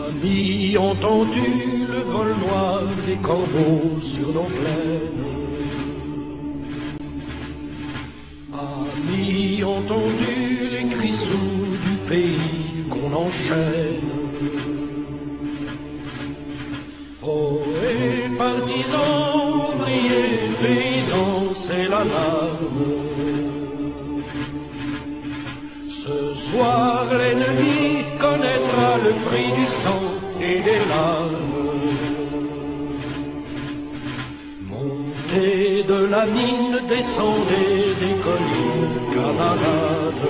Amis, entends-tu le vol noir des corbeaux sur nos plaines? Amis, entends-tu les cris sourds du pays qu'on enchaîne? Poètes, partisans, ouvriers, paysans, c'est l'alarme. Ce soir, l'ennemi connaîtra le prix du sang et des larmes. Montez de la mine, descendez des collines, camarades.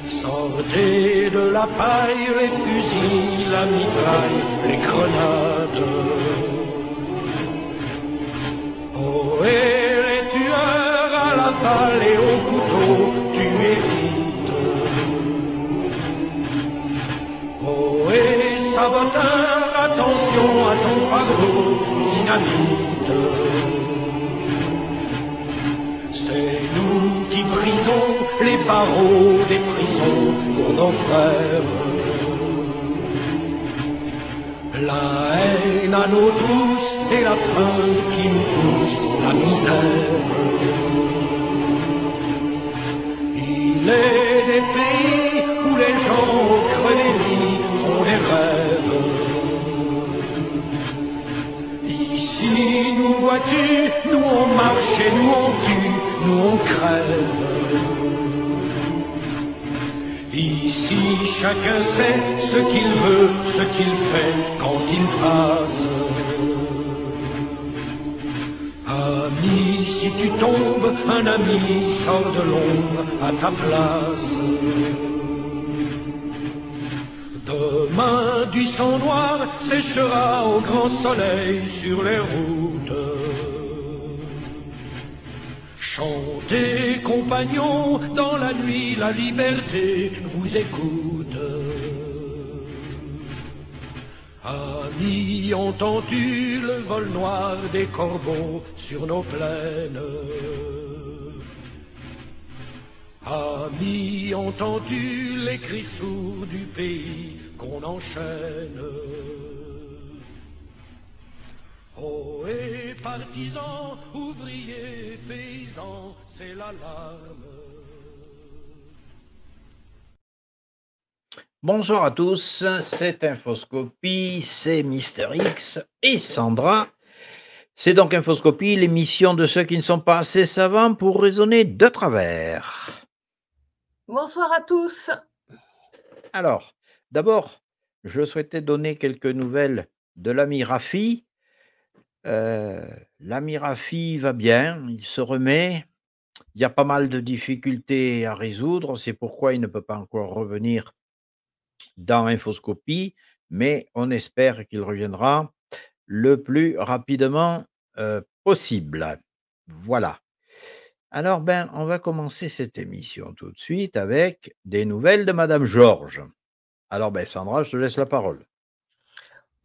Sortez de la paille, les fusils, la mitraille, les grenades. Oh, et les tueurs à la balle et au couteau, tuez vite. Oh, et saboteur, attention à ton fardeau, dynamite. C'est nous qui brisons les barreaux des prisons pour nos frères. La haine à nos trousses et la faim qui nous pousse la misère. Il est des pays où les gens au creux des lits font des rêves. Ici, nous vois-tu, nous on marche et nous on tue, nous on crève. Ici, chacun sait ce qu'il veut, ce qu'il fait quand il passe. Ami, si tu tombes, un ami sort de l'ombre à ta place. Demain, du sang noir séchera au grand soleil sur les routes. Chantez, compagnons, dans la nuit la liberté vous écoute. Amis, entends-tu le vol noir des corbeaux sur nos plaines? Amis, entends-tu les cris sourds du pays qu'on enchaîne? Oh, et partisans, ouvriers, paysans, c'est l'alarme. Bonsoir à tous, c'est Infoscopie, c'est Mister X et Sandra. C'est donc Infoscopie, l'émission de ceux qui ne sont pas assez savants pour raisonner de travers. Bonsoir à tous. Alors, d'abord, je souhaitais donner quelques nouvelles de l'ami Rafi. L'ami Rafi va bien, il se remet. Il y a pas mal de difficultés à résoudre, c'est pourquoi il ne peut pas encore revenir dans Infoscopie, mais on espère qu'il reviendra le plus rapidement possible. Voilà. Alors, on va commencer cette émission tout de suite avec des nouvelles de Madame Georges. Alors, Sandra, je te laisse la parole.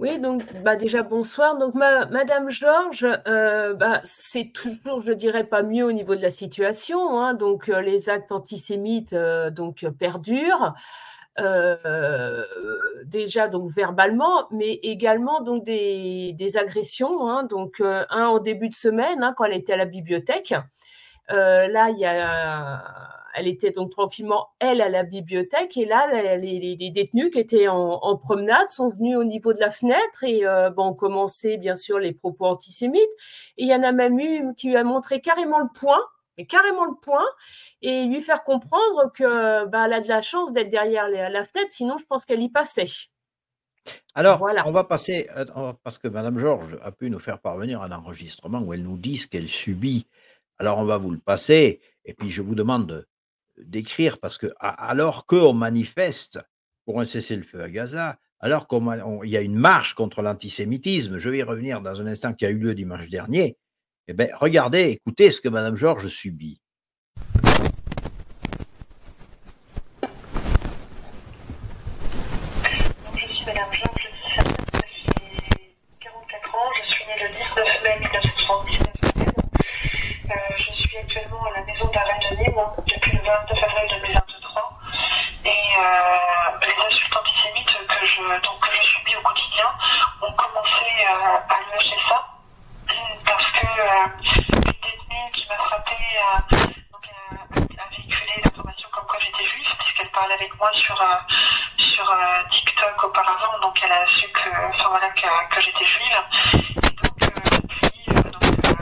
Oui, donc déjà bonsoir. Donc Madame Georges, c'est toujours, je dirais, pas mieux au niveau de la situation. Hein. Donc les actes antisémites perdurent. Déjà donc verbalement, mais également donc des agressions. Hein. Donc un en début de semaine, hein, quand elle était à la bibliothèque. Là, elle était donc tranquillement, elle, à la bibliothèque, et là, les détenus qui étaient en promenade sont venus au niveau de la fenêtre et ont commencé, bien sûr, les propos antisémites. Et il y en a même eu qui lui a montré carrément le poing, et lui faire comprendre que elle a de la chance d'être derrière la fenêtre, sinon je pense qu'elle y passait. Alors, voilà. On va passer, parce que Madame Georges a pu nous faire parvenir un enregistrement où elle nous dit ce qu'elle subit. Alors, on va vous le passer, et puis je vous demande d'écrire, parce que alors qu'on manifeste pour un cessez-le-feu à Gaza, alors qu'il y a une marche contre l'antisémitisme, je vais y revenir dans un instant, qui a eu lieu dimanche dernier, regardez, écoutez ce que Madame Georges subit. Je suis Madame Georges, j'ai 44 ans, je suis née le 19 mai 1979. Je suis actuellement à la maison d'arrêt de Nîmes depuis le 29 avril 2023 et les insultes lâcher ça, parce que une détenue qui m'a frappé a véhiculé l'information comme quoi j'étais juive, puisqu'elle parlait avec moi sur TikTok auparavant, donc elle a su que j'étais juive. Et donc depuis,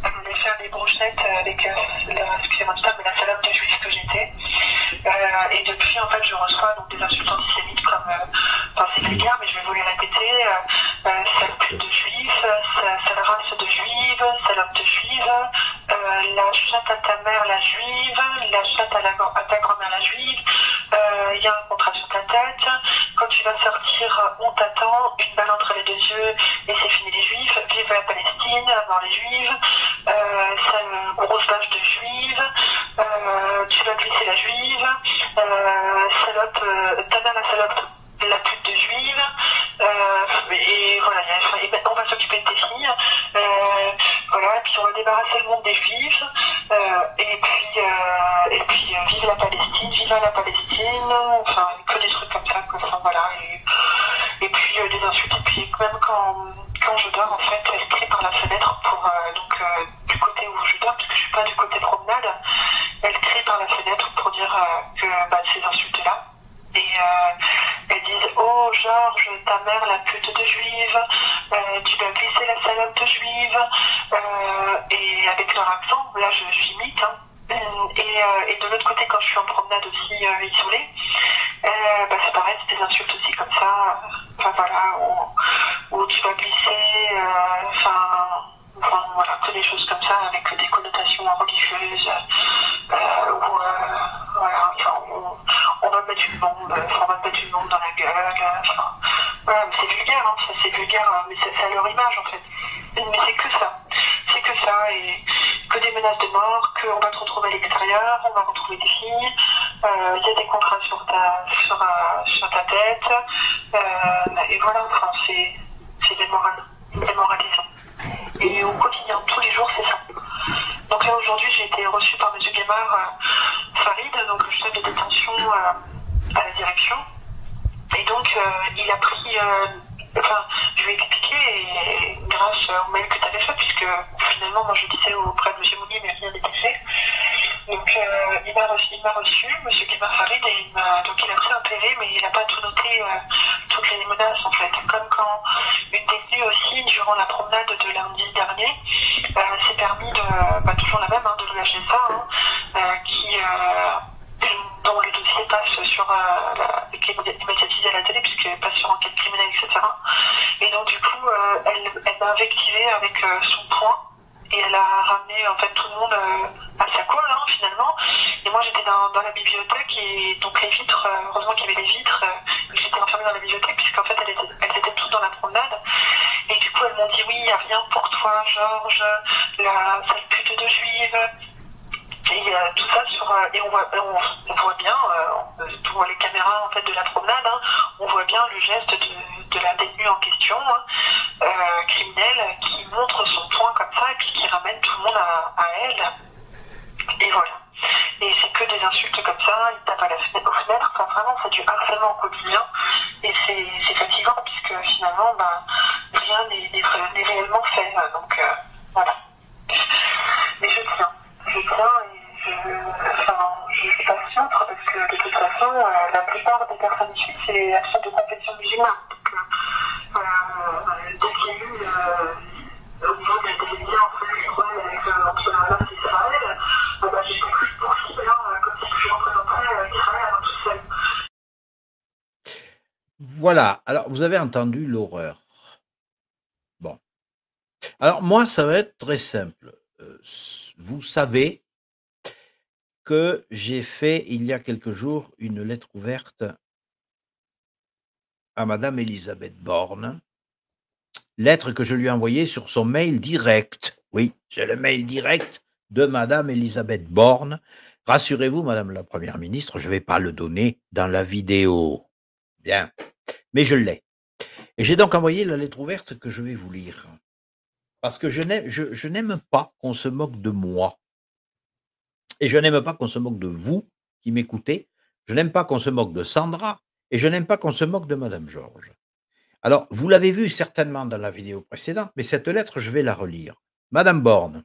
elle voulait faire des brochettes avec excusez-moi du terme, mais la salope de juif que j'étais. Et depuis, en fait, je reçois donc des insultes antisémites comme, enfin c'est vulgaire, mais je vais vous les répéter, sale pute de juif, sale race de juive, salope de juive, la chatte à ta mère la juive, la chatte à ta grand-mère la juive, il y a un contrat sur ta tête, quand tu vas sortir, on t'attend, une balle entre les deux yeux, et c'est fini les juifs, vive la Palestine, mort les juifs, sale grosse vache de juive, tu vas glisser la juive, salope, ta mère la salope, la pute de juive, et voilà, on va s'occuper de tes filles, voilà, et puis on va débarrasser le monde des juifs, et puis vive la Palestine, vive la Palestine, enfin que des trucs comme ça, enfin voilà, et puis des insultes, et puis même quand je dors, en fait, elle crie par la fenêtre pour du côté où je dors, parce que je suis pas du côté promenade, elle crie par la fenêtre pour dire que ces insultes-là. Et elles disent « Oh Georges, ta mère la pute de juive, tu dois glisser la salope de juive. » Et avec leur accent, là j'imite. Hein. Et de l'autre côté, quand je suis en promenade aussi isolée, c'est pareil, c'est des insultes aussi comme ça. Enfin voilà, où tu vas glisser, voilà, que des choses comme ça avec des connotations religieuses, voilà, on va mettre une bombe, on va mettre une bombe dans la gueule, voilà, mais c'est vulgaire, hein, c'est vulgaire, mais c'est à leur image en fait. Mais c'est que ça, et que des menaces de mort, qu'on va te retrouver à l'extérieur, on va retrouver des filles, il y a des contrats sur ta tête, et voilà, enfin, c'est démoralisant. Et au quotidien, tous les jours, c'est ça. Donc là, aujourd'hui, j'ai été reçue par M. Guémard Farid, donc le chef de détention à la direction. Et donc, il a pris... je lui ai expliqué, et grâce au mail que tu avais fait, puisque finalement, moi, je disais auprès de M. Mounier, mais rien n'était fait. Donc, il m'a reçu, M. Guémard Farid, et il a pris un PV, mais il n'a pas tout noté, toutes les menaces, en fait. Comme quand une détenue aussi, durant la promenade de lundi dernier, s'est permis de, toujours la même, de l'UHSA, dont le dossier passe sur qui est médiatisé à la télé, puisqu'elle passe sur enquête criminelle, etc. Et donc, du coup, elle m'a invectivé avec son poing, et elle a ramené en fait tout le monde à sa colle, finalement. Et moi, j'étais dans la bibliothèque, et donc les vitres, heureusement qu'il y avait des vitres, et j'étais enfermée dans la bibliothèque, puisqu'en fait, elles étaient toutes dans la promenade. Et du coup, elles m'ont dit, oui, il n'y a rien pour toi, Georges, la sale pute de juive. Et tout ça et on voit bien, on voit les caméras en fait de la promenade, on voit bien le geste de la détenue en question, criminelle, qui montre son poing comme ça et puis qui ramène tout le monde à elle. Et voilà. Et c'est que des insultes comme ça, il tape à la fenêtre, aux fenêtres, enfin vraiment c'est du harcèlement au quotidien, et c'est fatigant puisque finalement rien n'est réellement fait, donc voilà. Mais je tiens et je patiente parce que de toute façon la plupart des personnes ici elles sont de confession musulmane, donc dès qu'il y a eu au niveau de la télévision entre la Hamas et Israël, j'ai compris pour qui comme si je représenterais Israël avant tout seul. Voilà, alors vous avez entendu l'horreur. Bon. Alors moi, ça va être très simple. Vous savez que j'ai fait, il y a quelques jours, une lettre ouverte à Madame Elisabeth Borne, lettre que je lui ai envoyée sur son mail direct. Oui, j'ai le mail direct de Madame Elisabeth Borne. Rassurez-vous, Madame la Première ministre, je ne vais pas le donner dans la vidéo. Bien, mais je l'ai. Et j'ai donc envoyé la lettre ouverte que je vais vous lire. Parce que je n'aime pas qu'on se moque de moi. Et je n'aime pas qu'on se moque de vous qui m'écoutez. Je n'aime pas qu'on se moque de Sandra. Et je n'aime pas qu'on se moque de Madame Georges. Alors, vous l'avez vu certainement dans la vidéo précédente, mais cette lettre, je vais la relire. Madame Borne,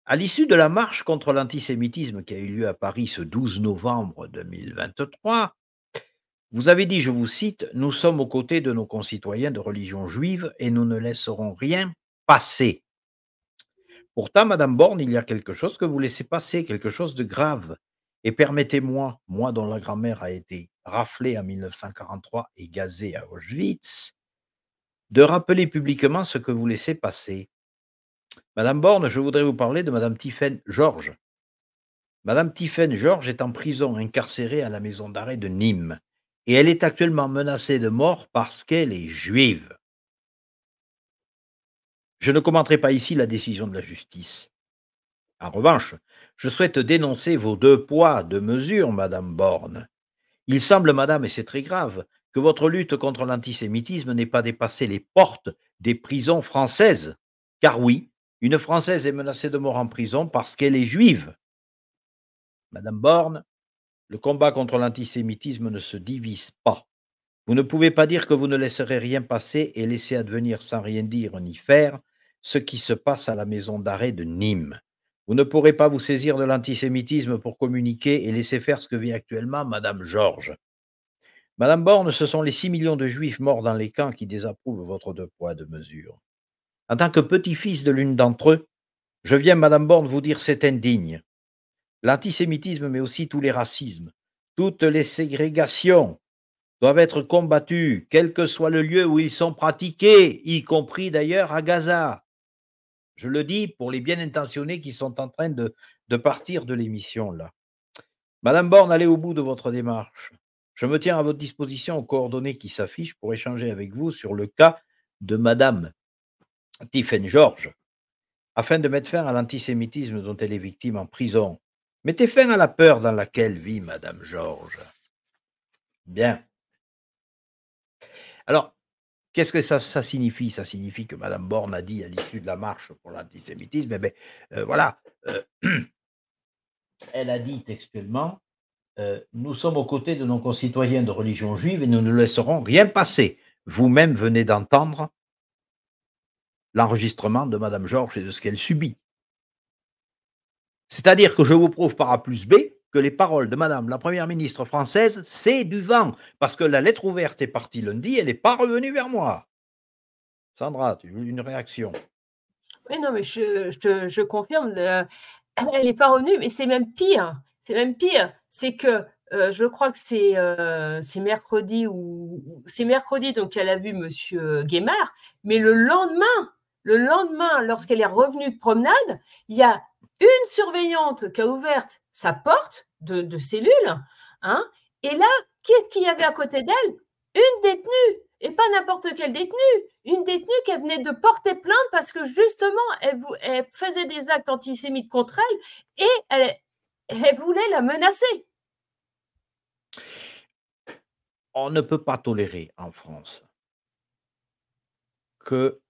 à l'issue de la marche contre l'antisémitisme qui a eu lieu à Paris ce 12 novembre 2023, vous avez dit, je vous cite, « Nous sommes aux côtés de nos concitoyens de religion juive et nous ne laisserons rien passer. » Pourtant, Madame Borne, il y a quelque chose que vous laissez passer, quelque chose de grave. Et permettez-moi, moi dont la grand-mère a été raflée en 1943 et gazée à Auschwitz, de rappeler publiquement ce que vous laissez passer. Madame Borne, je voudrais vous parler de Madame Tiphaine Georges. Madame Tiphaine Georges est en prison, incarcérée à la maison d'arrêt de Nîmes. Et elle est actuellement menacée de mort parce qu'elle est juive. Je ne commenterai pas ici la décision de la justice. En revanche, je souhaite dénoncer vos 2 poids, 2 mesures, Madame Borne. Il semble, Madame, et c'est très grave, que votre lutte contre l'antisémitisme n'ait pas dépassé les portes des prisons françaises. Car oui, une Française est menacée de mort en prison parce qu'elle est juive. Madame Borne, le combat contre l'antisémitisme ne se divise pas. Vous ne pouvez pas dire que vous ne laisserez rien passer et laisser advenir sans rien dire ni faire ce qui se passe à la maison d'arrêt de Nîmes. Vous ne pourrez pas vous saisir de l'antisémitisme pour communiquer et laisser faire ce que vit actuellement Madame Georges. Madame Borne, ce sont les 6 millions de juifs morts dans les camps qui désapprouvent votre 2 poids, 2 mesures. En tant que petit-fils de l'une d'entre eux, je viens, Madame Borne, vous dire c'est indigne. L'antisémitisme, mais aussi tous les racismes, toutes les ségrégations doivent être combattus, quel que soit le lieu où ils sont pratiqués, y compris d'ailleurs à Gaza. Je le dis pour les bien intentionnés qui sont en train de partir de l'émission là. Madame Borne, allez au bout de votre démarche. Je me tiens à votre disposition aux coordonnées qui s'affichent pour échanger avec vous sur le cas de Madame Tiphaine Georges, afin de mettre fin à l'antisémitisme dont elle est victime en prison. Mettez fin à la peur dans laquelle vit Madame Georges. Bien. Alors, qu'est-ce que ça signifie? Ça signifie que Madame Borne a dit à l'issue de la marche pour l'antisémitisme, voilà, elle a dit textuellement, nous sommes aux côtés de nos concitoyens de religion juive et nous ne laisserons rien passer. Vous-même venez d'entendre l'enregistrement de Madame Georges et de ce qu'elle subit. C'est-à-dire que je vous prouve par A plus B que les paroles de Madame la Première ministre française, c'est du vent, parce que la lettre ouverte est partie lundi, elle n'est pas revenue vers moi. Sandra, tu veux une réaction? Oui, non, mais je confirme, elle n'est pas revenue, mais c'est même pire. C'est même pire. C'est que je crois que c'est mercredi c'est mercredi, donc elle a vu Monsieur Guémard, mais le lendemain, lorsqu'elle est revenue de promenade, il y a une surveillante qui a ouvert sa porte de cellule, hein, et là, qu'est-ce qu'il y avait à côté d'elle? Une détenue, et pas n'importe quelle détenue, une détenue qui venait de porter plainte parce que justement, elle faisait des actes antisémites contre elle et elle voulait la menacer. On ne peut pas tolérer en France que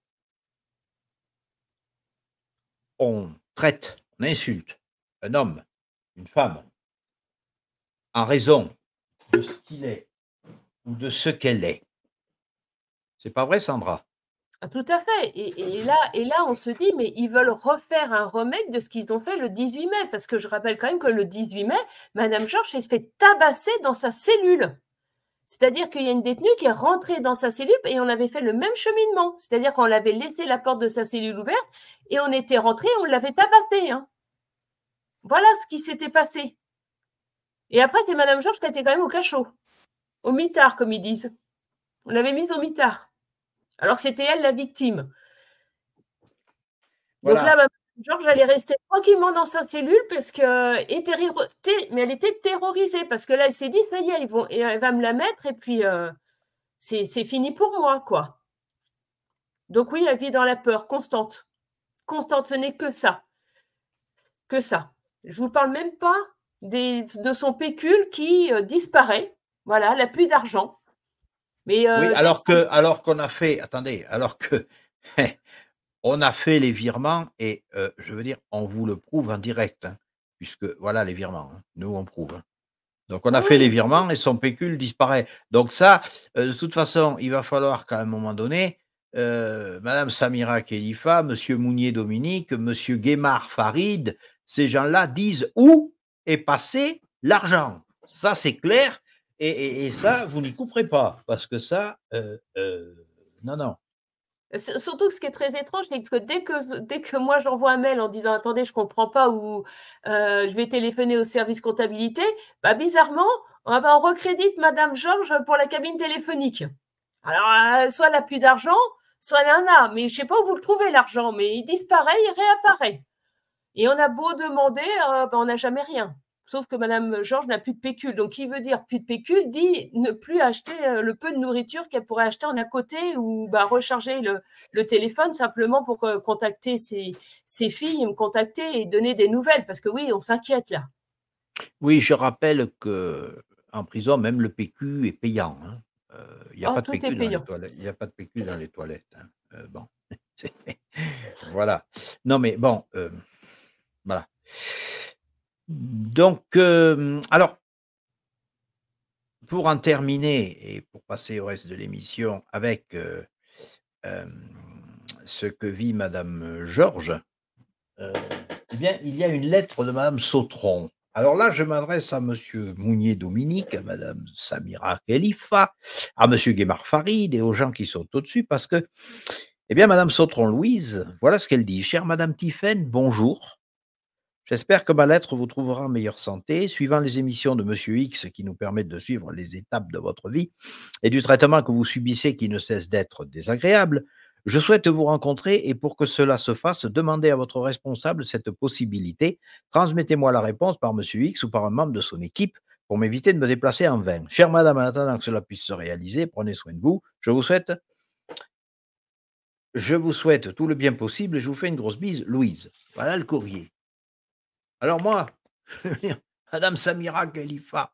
on traite, on insulte un homme, une femme, en raison de ce qu'il est ou de ce qu'elle est. C'est pas vrai, Sandra? Ah, tout à fait. Et là, on se dit, mais ils veulent refaire un remake de ce qu'ils ont fait le 18 mai, parce que je rappelle quand même que le 18 mai, Madame Georges s'est fait tabasser dans sa cellule. C'est-à-dire qu'il y a une détenue qui est rentrée dans sa cellule et on avait fait le même cheminement. C'est-à-dire qu'on l'avait laissé la porte de sa cellule ouverte et on était rentré, on l'avait tabassée. Hein. Voilà ce qui s'était passé. Et après, c'est Madame Georges qui était quand même au cachot, au mitard, comme ils disent. On l'avait mise au mitard. Alors c'était elle la victime. Voilà. Donc là, Madame Georges, elle est restée tranquillement dans sa cellule parce que, mais elle était terrorisée parce que là, elle s'est dit, ça y est, elle va me la mettre et puis c'est fini pour moi, quoi. Donc oui, elle vit dans la peur constante. Constante, ce n'est que ça. Que ça. Je ne vous parle même pas de son pécule qui disparaît. Voilà, elle n'a plus d'argent. Mais, oui, alors qu'on a fait, attendez, alors que on a fait les virements et je veux dire, on vous le prouve en direct, hein, puisque voilà les virements, hein, nous on prouve. Hein. Donc, on Ah a fait les oui, virements et son pécule disparaît. Donc ça, de toute façon, il va falloir qu'à un moment donné, madame Samira Khelifa, monsieur Mounier Dominique, monsieur Guémard Farid, ces gens-là disent où est passé l'argent. Ça, c'est clair et ça, vous n'y couperez pas parce que ça, non, non. Surtout que ce qui est très étrange, c'est que dès que moi j'envoie un mail en disant attendez, je comprends pas ou je vais téléphoner au service comptabilité, bah bizarrement, on recrédite Madame Georges pour la cabine téléphonique. Alors, soit elle n'a plus d'argent, soit elle en a, mais je sais pas où vous le trouvez l'argent, mais il disparaît, il réapparaît. Et on a beau demander, on n'a jamais rien. Sauf que Madame Georges n'a plus de pécule. Donc, qui veut dire plus de pécule dit ne plus acheter le peu de nourriture qu'elle pourrait acheter en à côté ou recharger le téléphone simplement pour contacter ses filles, me contacter et donner des nouvelles. Parce que oui, on s'inquiète là. Oui, je rappelle qu'en prison, même le PQ est payant, hein. Il y a Oh, pas de tout est PQ dans les payant. toilettes, il y a pas de PQ dans les toilettes, hein. Bon, c'est voilà. Non, mais bon, voilà. Donc, alors, pour en terminer et pour passer au reste de l'émission avec, hem, ce que vit madame Georges, heu, eh bien, il y a une lettre de madame Sautron. Alors là, je m'adresse à monsieur Mounier Dominique, à madame Samira Khelifa, à monsieur Guémard Farid et aux gens qui sont au-dessus parce que, eh bien, madame Sautron Louise, voilà ce qu'elle dit: «Chère madame Tiphaine, bonjour. J'espère que ma lettre vous trouvera en meilleure santé. Suivant les émissions de Monsieur X qui nous permettent de suivre les étapes de votre vie et du traitement que vous subissez qui ne cesse d'être désagréable, je souhaite vous rencontrer et pour que cela se fasse, demandez à votre responsable cette possibilité. Transmettez-moi la réponse par Monsieur X ou par un membre de son équipe pour m'éviter de me déplacer en vain. Chère madame, en attendant que cela puisse se réaliser, prenez soin de vous. Je vous souhaite tout le bien possible et je vous fais une grosse bise, Louise. Voilà le courrier. Alors moi, madame Samira Khelifa,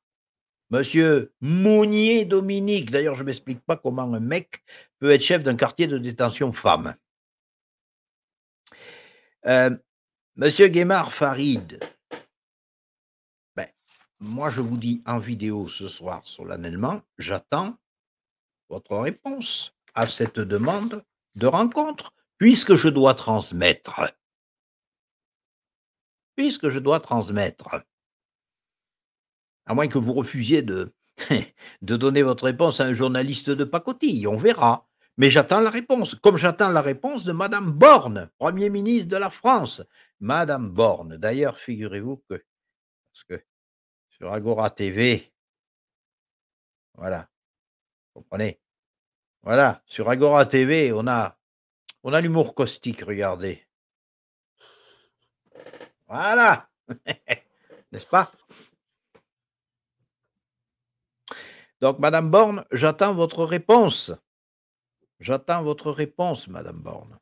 monsieur Mounier Dominique, d'ailleurs je m'explique pas comment un mec peut être chef d'un quartier de détention femmes. Monsieur Guémard Farid, ben, moi je vous dis en vidéo ce soir solennellement, j'attends votre réponse à cette demande de rencontre, puisque je dois transmettre. Puisque je dois transmettre. À moins que vous refusiez de de donner votre réponse à un journaliste de pacotille, on verra. Mais j'attends la réponse, comme j'attends la réponse de madame Borne, Premier ministre de la France. Madame Borne, d'ailleurs, figurez-vous que parce que sur Agora TV, voilà, vous comprenez? Voilà, sur Agora TV, on a l'humour caustique, regardez. Voilà! N'est-ce pas? Donc madame Borne, j'attends votre réponse. J'attends votre réponse, madame Borne.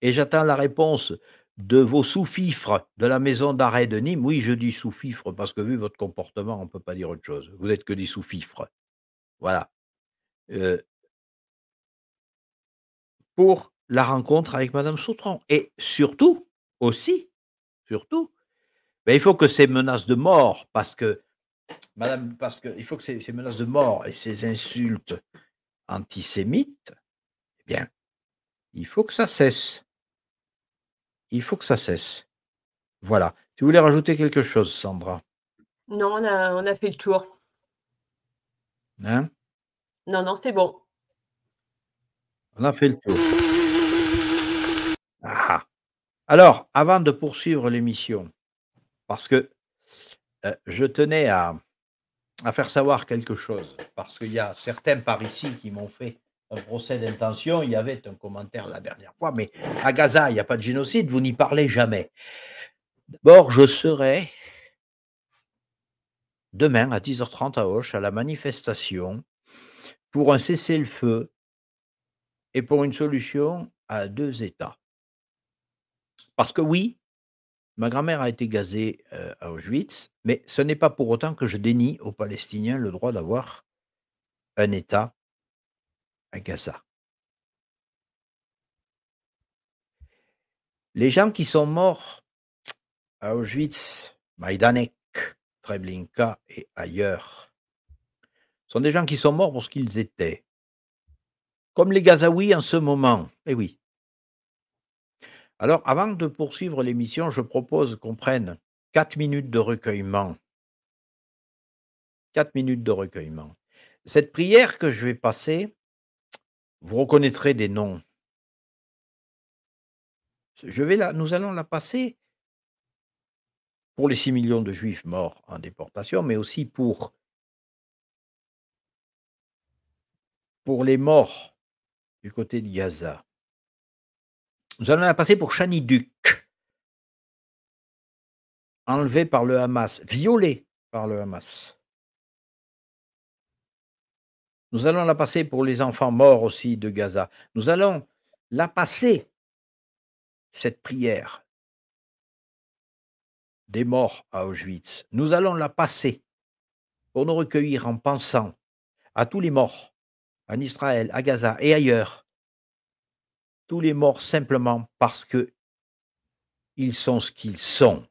Et j'attends la réponse de vos sous-fifres de la maison d'arrêt de Nîmes. Oui, je dis sous-fifres parce que vu votre comportement, on ne peut pas dire autre chose. Vous êtes que des sous-fifres. Voilà. Pour la rencontre avec madame Sautron et surtout, aussi, surtout, il faut que ces menaces de mort parce que il faut que ces menaces de mort et ces insultes antisémites, eh bien, il faut que ça cesse. Il faut que ça cesse. Voilà. Tu voulais rajouter quelque chose, Sandra? Non, on a fait le tour. Hein? Non, non, c'est bon. On a fait le tour. Ah! Alors, avant de poursuivre l'émission, parce que, je tenais à faire savoir quelque chose, parce qu'il y a certains par ici qui m'ont fait un procès d'intention. Il y avait un commentaire la dernière fois, mais à Gaza, il y a pas de génocide, vous n'y parlez jamais. D'abord, je serai demain à 10h30 à Auch, à la manifestation pour un cessez-le-feu et pour une solution à 2 États. Parce que oui, ma grand-mère a été gazée, à Auschwitz, mais ce n'est pas pour autant que je dénie aux Palestiniens le droit d'avoir un État à Gaza. Les gens qui sont morts à Auschwitz, Majdanek, Treblinka et ailleurs. Ce sont des gens qui sont morts pour ce qu'ils étaient. Comme les Gazaouis en ce moment. Eh oui. Alors, avant de poursuivre l'émission, je propose qu'on prenne 4 minutes de recueillement. 4 minutes de recueillement. Cette prière que je vais passer, vous reconnaîtrez des noms. Nous allons la passer pour les 6 millions de Juifs morts en déportation, mais aussi pour les morts du côté de Gaza. Nous allons la passer pour Shani Duk, enlevé par le Hamas, violé par le Hamas. Nous allons la passer pour les enfants morts aussi de Gaza. Nous allons la passer, cette prière des morts à Auschwitz. Nous allons la passer pour nous recueillir en pensant à tous les morts en Israël, à Gaza et ailleurs. Tous les morts simplement parce que ils sont ce qu'ils sont.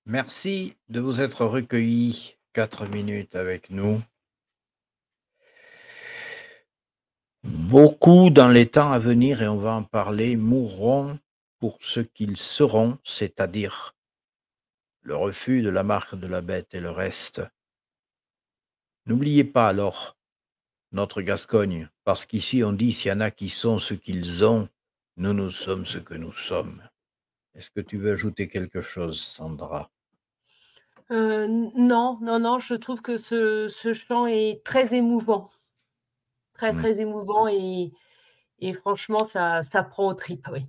Merci de vous être recueillis 4 minutes avec nous. Beaucoup dans les temps à venir, et on va en parler, mourront pour ce qu'ils seront, c'est-à-dire le refus de la marque de la bête et le reste. N'oubliez pas alors notre Gascogne, parce qu'ici on dit s'il y en a qui sont ce qu'ils ont, nous sommes ce que nous sommes. Est-ce que tu veux ajouter quelque chose, Sandra? Non, je trouve que ce chant est très émouvant. Très, Hmm. très émouvant et franchement, ça prend aux tripes, oui.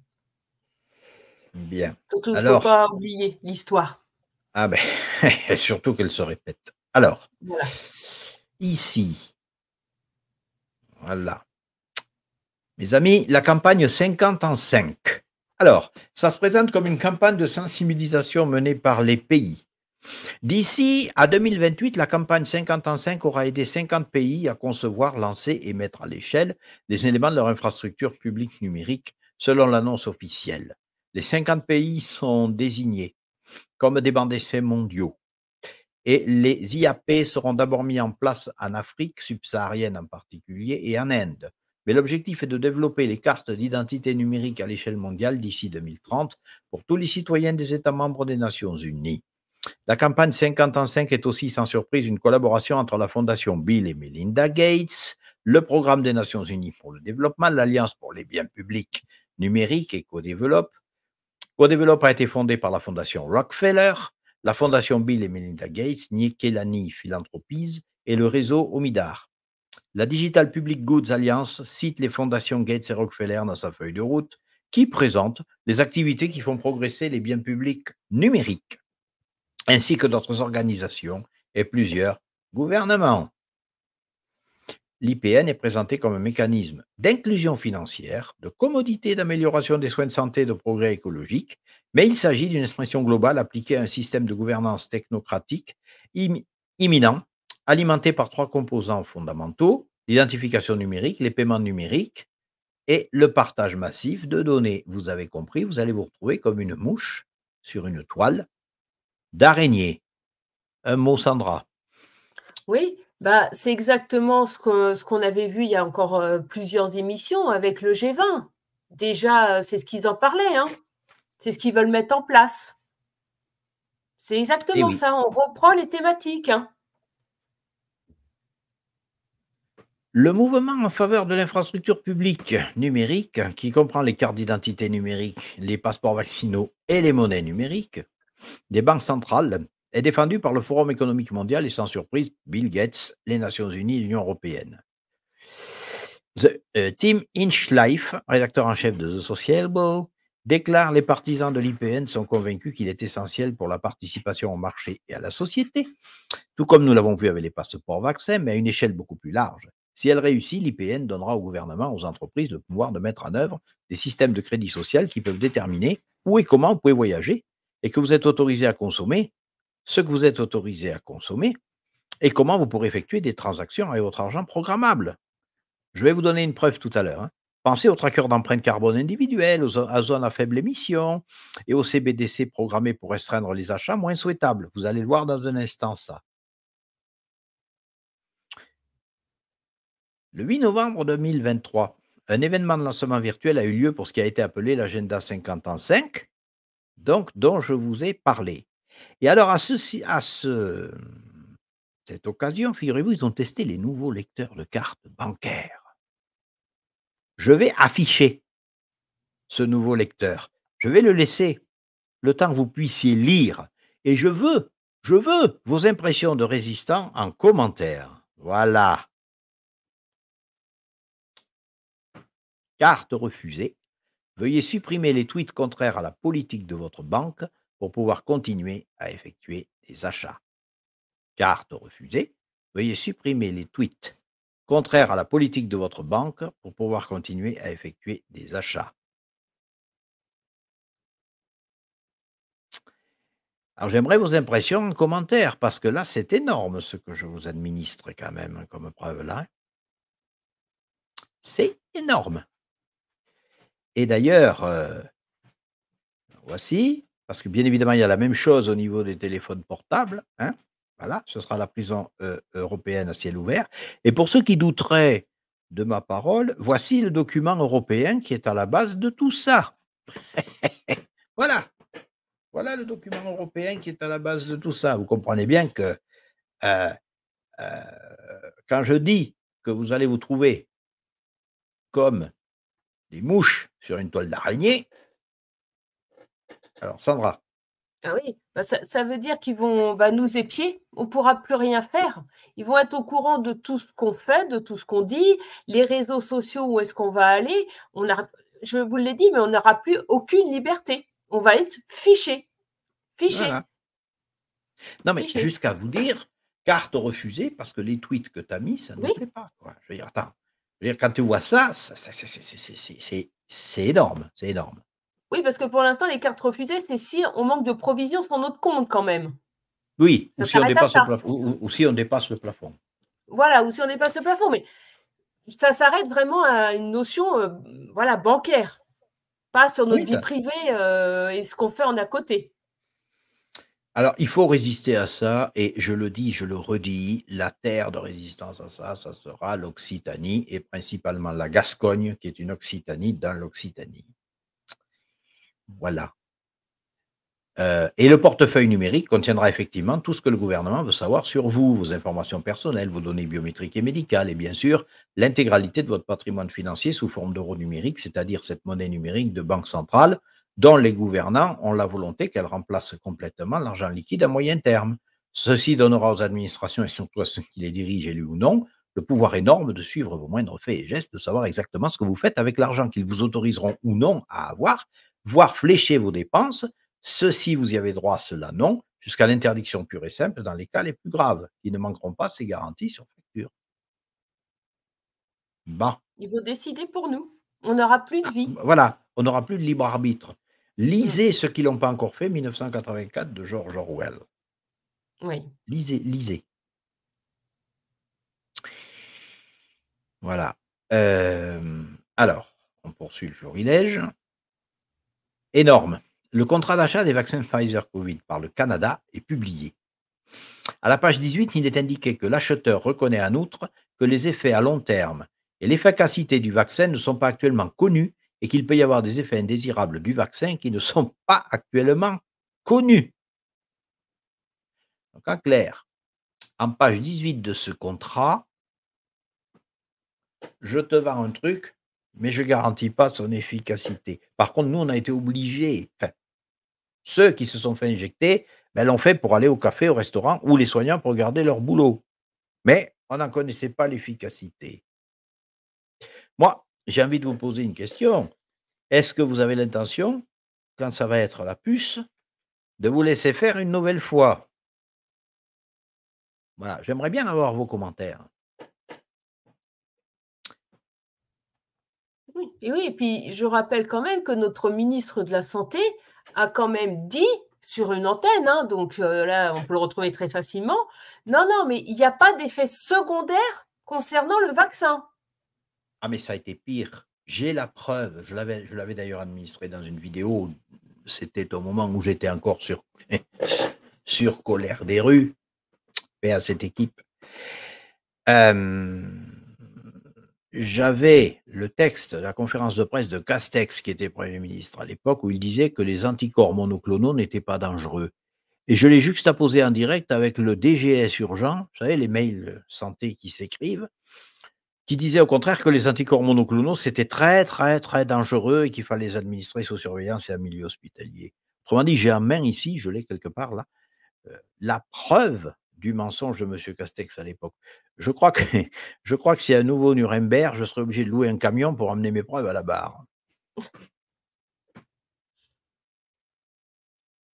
Bien. Surtout, il ne faut Alors, pas oublier l'histoire. ah ben, surtout qu'elle se répète. Alors, Voilà. ici, voilà. Mes amis, la campagne 50 en 5. Alors, ça se présente comme une campagne de sensibilisation menée par les pays. D'ici à 2028, la campagne 50 en 5 aura aidé 50 pays à concevoir, lancer et mettre à l'échelle des éléments de leur infrastructure publique numérique, selon l'annonce officielle. Les 50 pays sont désignés comme des bancs d'essai mondiaux. Et les IAP seront d'abord mis en place en Afrique subsaharienne en particulier et en Inde. Mais l'objectif est de développer les cartes d'identité numérique à l'échelle mondiale d'ici 2030 pour tous les citoyens des États membres des Nations Unies. La campagne 50 en 5 est aussi, sans surprise, une collaboration entre la Fondation Bill et Melinda Gates, le Programme des Nations Unies pour le développement, l'Alliance pour les biens publics numériques et CoDevelop. CoDevelop a été fondé par la Fondation Rockefeller, la Fondation Bill et Melinda Gates, Nikelani Philanthropies et le réseau Omidar. La Digital Public Goods Alliance cite les fondations Gates et Rockefeller dans sa feuille de route, qui présente les activités qui font progresser les biens publics numériques, ainsi que d'autres organisations et plusieurs gouvernements. L'IPN est présenté comme un mécanisme d'inclusion financière, de commodité, d'amélioration des soins de santé et de progrès écologique, mais il s'agit d'une expression globale appliquée à un système de gouvernance technocratique imminent, alimenté par 3 composants fondamentaux, l'identification numérique, les paiements numériques et le partage massif de données. Vous avez compris, vous allez vous retrouver comme une mouche sur une toile d'araignée. Un mot, Sandra. Oui, c'est exactement ce qu'on avait vu il y a encore plusieurs émissions avec le G20. Déjà, c'est ce qu'ils en parlaient, hein. C'est ce qu'ils veulent mettre en place. C'est exactement ça, on reprend les thématiques, hein. Le mouvement en faveur de l'infrastructure publique numérique, qui comprend les cartes d'identité numériques, les passeports vaccinaux et les monnaies numériques des banques centrales, est défendu par le Forum économique mondial et sans surprise Bill Gates, les Nations Unies et l'Union européenne. Tim Hinchlife, rédacteur en chef de The Sociable, déclare: les partisans de l'IPN sont convaincus qu'il est essentiel pour la participation au marché et à la société, tout comme nous l'avons vu avec les passeports vaccins, mais à une échelle beaucoup plus large. Si elle réussit, l'IPN donnera au gouvernement, aux entreprises, le pouvoir de mettre en œuvre des systèmes de crédit social qui peuvent déterminer où et comment vous pouvez voyager et que vous êtes autorisé à consommer, ce que vous êtes autorisé à consommer et comment vous pourrez effectuer des transactions avec votre argent programmable. Je vais vous donner une preuve tout à l'heure, hein. Pensez aux trackers d'empreinte carbone individuelles, aux zones à faible émission et aux CBDC programmés pour restreindre les achats moins souhaitables. Vous allez le voir dans un instant, ça. Le 8 novembre 2023, un événement de lancement virtuel a eu lieu pour ce qui a été appelé l'agenda 50 en 5, donc dont je vous ai parlé. Et alors, à cette occasion, figurez-vous, ils ont testé les nouveaux lecteurs de cartes bancaires. Je vais afficher ce nouveau lecteur. Je vais le laisser le temps que vous puissiez lire. Et je veux vos impressions de résistants en commentaire. Voilà. Carte refusée. Veuillez supprimer les tweets contraires à la politique de votre banque pour pouvoir continuer à effectuer des achats. Carte refusée. Veuillez supprimer les tweets contraires à la politique de votre banque pour pouvoir continuer à effectuer des achats. Alors j'aimerais vos impressions en commentaire parce que là c'est énorme ce que je vous administre quand même comme preuve là. C'est énorme. Et d'ailleurs, voici, parce que bien évidemment il y a la même chose au niveau des téléphones portables, hein. Voilà, ce sera la prison européenne à ciel ouvert. Et pour ceux qui douteraient de ma parole, voici le document européen qui est à la base de tout ça. Voilà, voilà le document européen qui est à la base de tout ça. Vous comprenez bien que euh, quand je dis que vous allez vous trouver comme des mouches sur une toile d'araignée, alors Sandra, Ah oui, bah, ça veut dire qu'ils vont nous épier, on ne pourra plus rien faire. Ils vont être au courant de tout ce qu'on fait, de tout ce qu'on dit, les réseaux sociaux, où est-ce qu'on va aller. Je vous l'ai dit, mais on n'aura plus aucune liberté. On va être fiché. Fiché. voilà. Non, mais Fiché. jusqu'à vous dire, carte refusée, parce que les tweets que tu as mis, ça ne Oui. plaît pas. Quoi. Je veux dire, attends, je veux dire, quand tu vois ça, c'est énorme, c'est énorme. Oui, parce que pour l'instant, les cartes refusées, c'est si on manque de provisions sur notre compte quand même. Oui, Ça ou si on s'arrête à dépasse le ça. plafond. Ou si on dépasse le plafond. Voilà, ou si on dépasse le plafond. Mais ça s'arrête vraiment à une notion voilà, bancaire, pas sur notre Oui, vie ça. privée et ce qu'on fait en à côté. Alors, il faut résister à ça, et je le dis, je le redis, la terre de résistance à ça, ça sera l'Occitanie, et principalement la Gascogne, qui est une Occitanie dans l'Occitanie. Voilà. Et le portefeuille numérique contiendra effectivement tout ce que le gouvernement veut savoir sur vous, vos informations personnelles, vos données biométriques et médicales, et bien sûr, l'intégralité de votre patrimoine financier sous forme d'euros numériques, c'est-à-dire cette monnaie numérique de banque centrale, dont les gouvernants ont la volonté qu'elle remplace complètement l'argent liquide à moyen terme. Ceci donnera aux administrations et surtout à ceux qui les dirigent, élus ou non, le pouvoir énorme de suivre vos moindres faits et gestes, de savoir exactement ce que vous faites avec l'argent qu'ils vous autoriseront ou non à avoir, voire flécher vos dépenses. Ceci, vous y avez droit, cela non, jusqu'à l'interdiction pure et simple dans les cas les plus graves, qui ne manqueront pas ces garanties sur facture. Bon. Ils vont décider pour nous. On n'aura plus de vie. Voilà, on n'aura plus de libre arbitre. Lisez ceux qui ne l'ont pas encore fait, 1984 de George Orwell. Oui. Lisez. Voilà. Alors, on poursuit le florilège. Énorme. Le contrat d'achat des vaccins Pfizer Covid par le Canada est publié. À la page 18, il est indiqué que l'acheteur reconnaît en outre que les effets à long terme et l'efficacité du vaccin ne sont pas actuellement connus et qu'il peut y avoir des effets indésirables du vaccin qui ne sont pas actuellement connus. Donc, en clair, en page 18 de ce contrat, je te vends un truc, mais je ne garantis pas son efficacité. Par contre, nous, on a été obligés, ceux qui se sont fait injecter, l'ont fait pour aller au café, au restaurant, ou les soignants pour garder leur boulot. Mais on n'en connaissait pas l'efficacité. Moi, j'ai envie de vous poser une question. Est-ce que vous avez l'intention, quand ça va être la puce, de vous laisser faire une nouvelle fois? Voilà, j'aimerais bien avoir vos commentaires. Oui, et puis je rappelle quand même que notre ministre de la Santé a quand même dit sur une antenne, donc là on peut le retrouver très facilement, non, mais il n'y a pas d'effet secondaire concernant le vaccin. Ah, mais ça a été pire. J'ai la preuve. Je l'avais d'ailleurs administré dans une vidéo. C'était au moment où j'étais encore sur Colère des rues. Et à cette équipe. J'avais le texte de la conférence de presse de Castex, qui était Premier ministre à l'époque, où il disait que les anticorps monoclonaux n'étaient pas dangereux. Et je l'ai juxtaposé en direct avec le DGS urgent, vous savez, les mails santé qui s'écrivent, qui disait au contraire que les anticorps monoclonaux, c'était très, très, très dangereux et qu'il fallait les administrer sous surveillance et en milieu hospitalier. Autrement dit, j'ai en main ici, je l'ai quelque part là, la preuve du mensonge de M. Castex à l'époque. Je crois que s'il y a un nouveau Nuremberg, je serai obligé de louer un camion pour emmener mes preuves à la barre.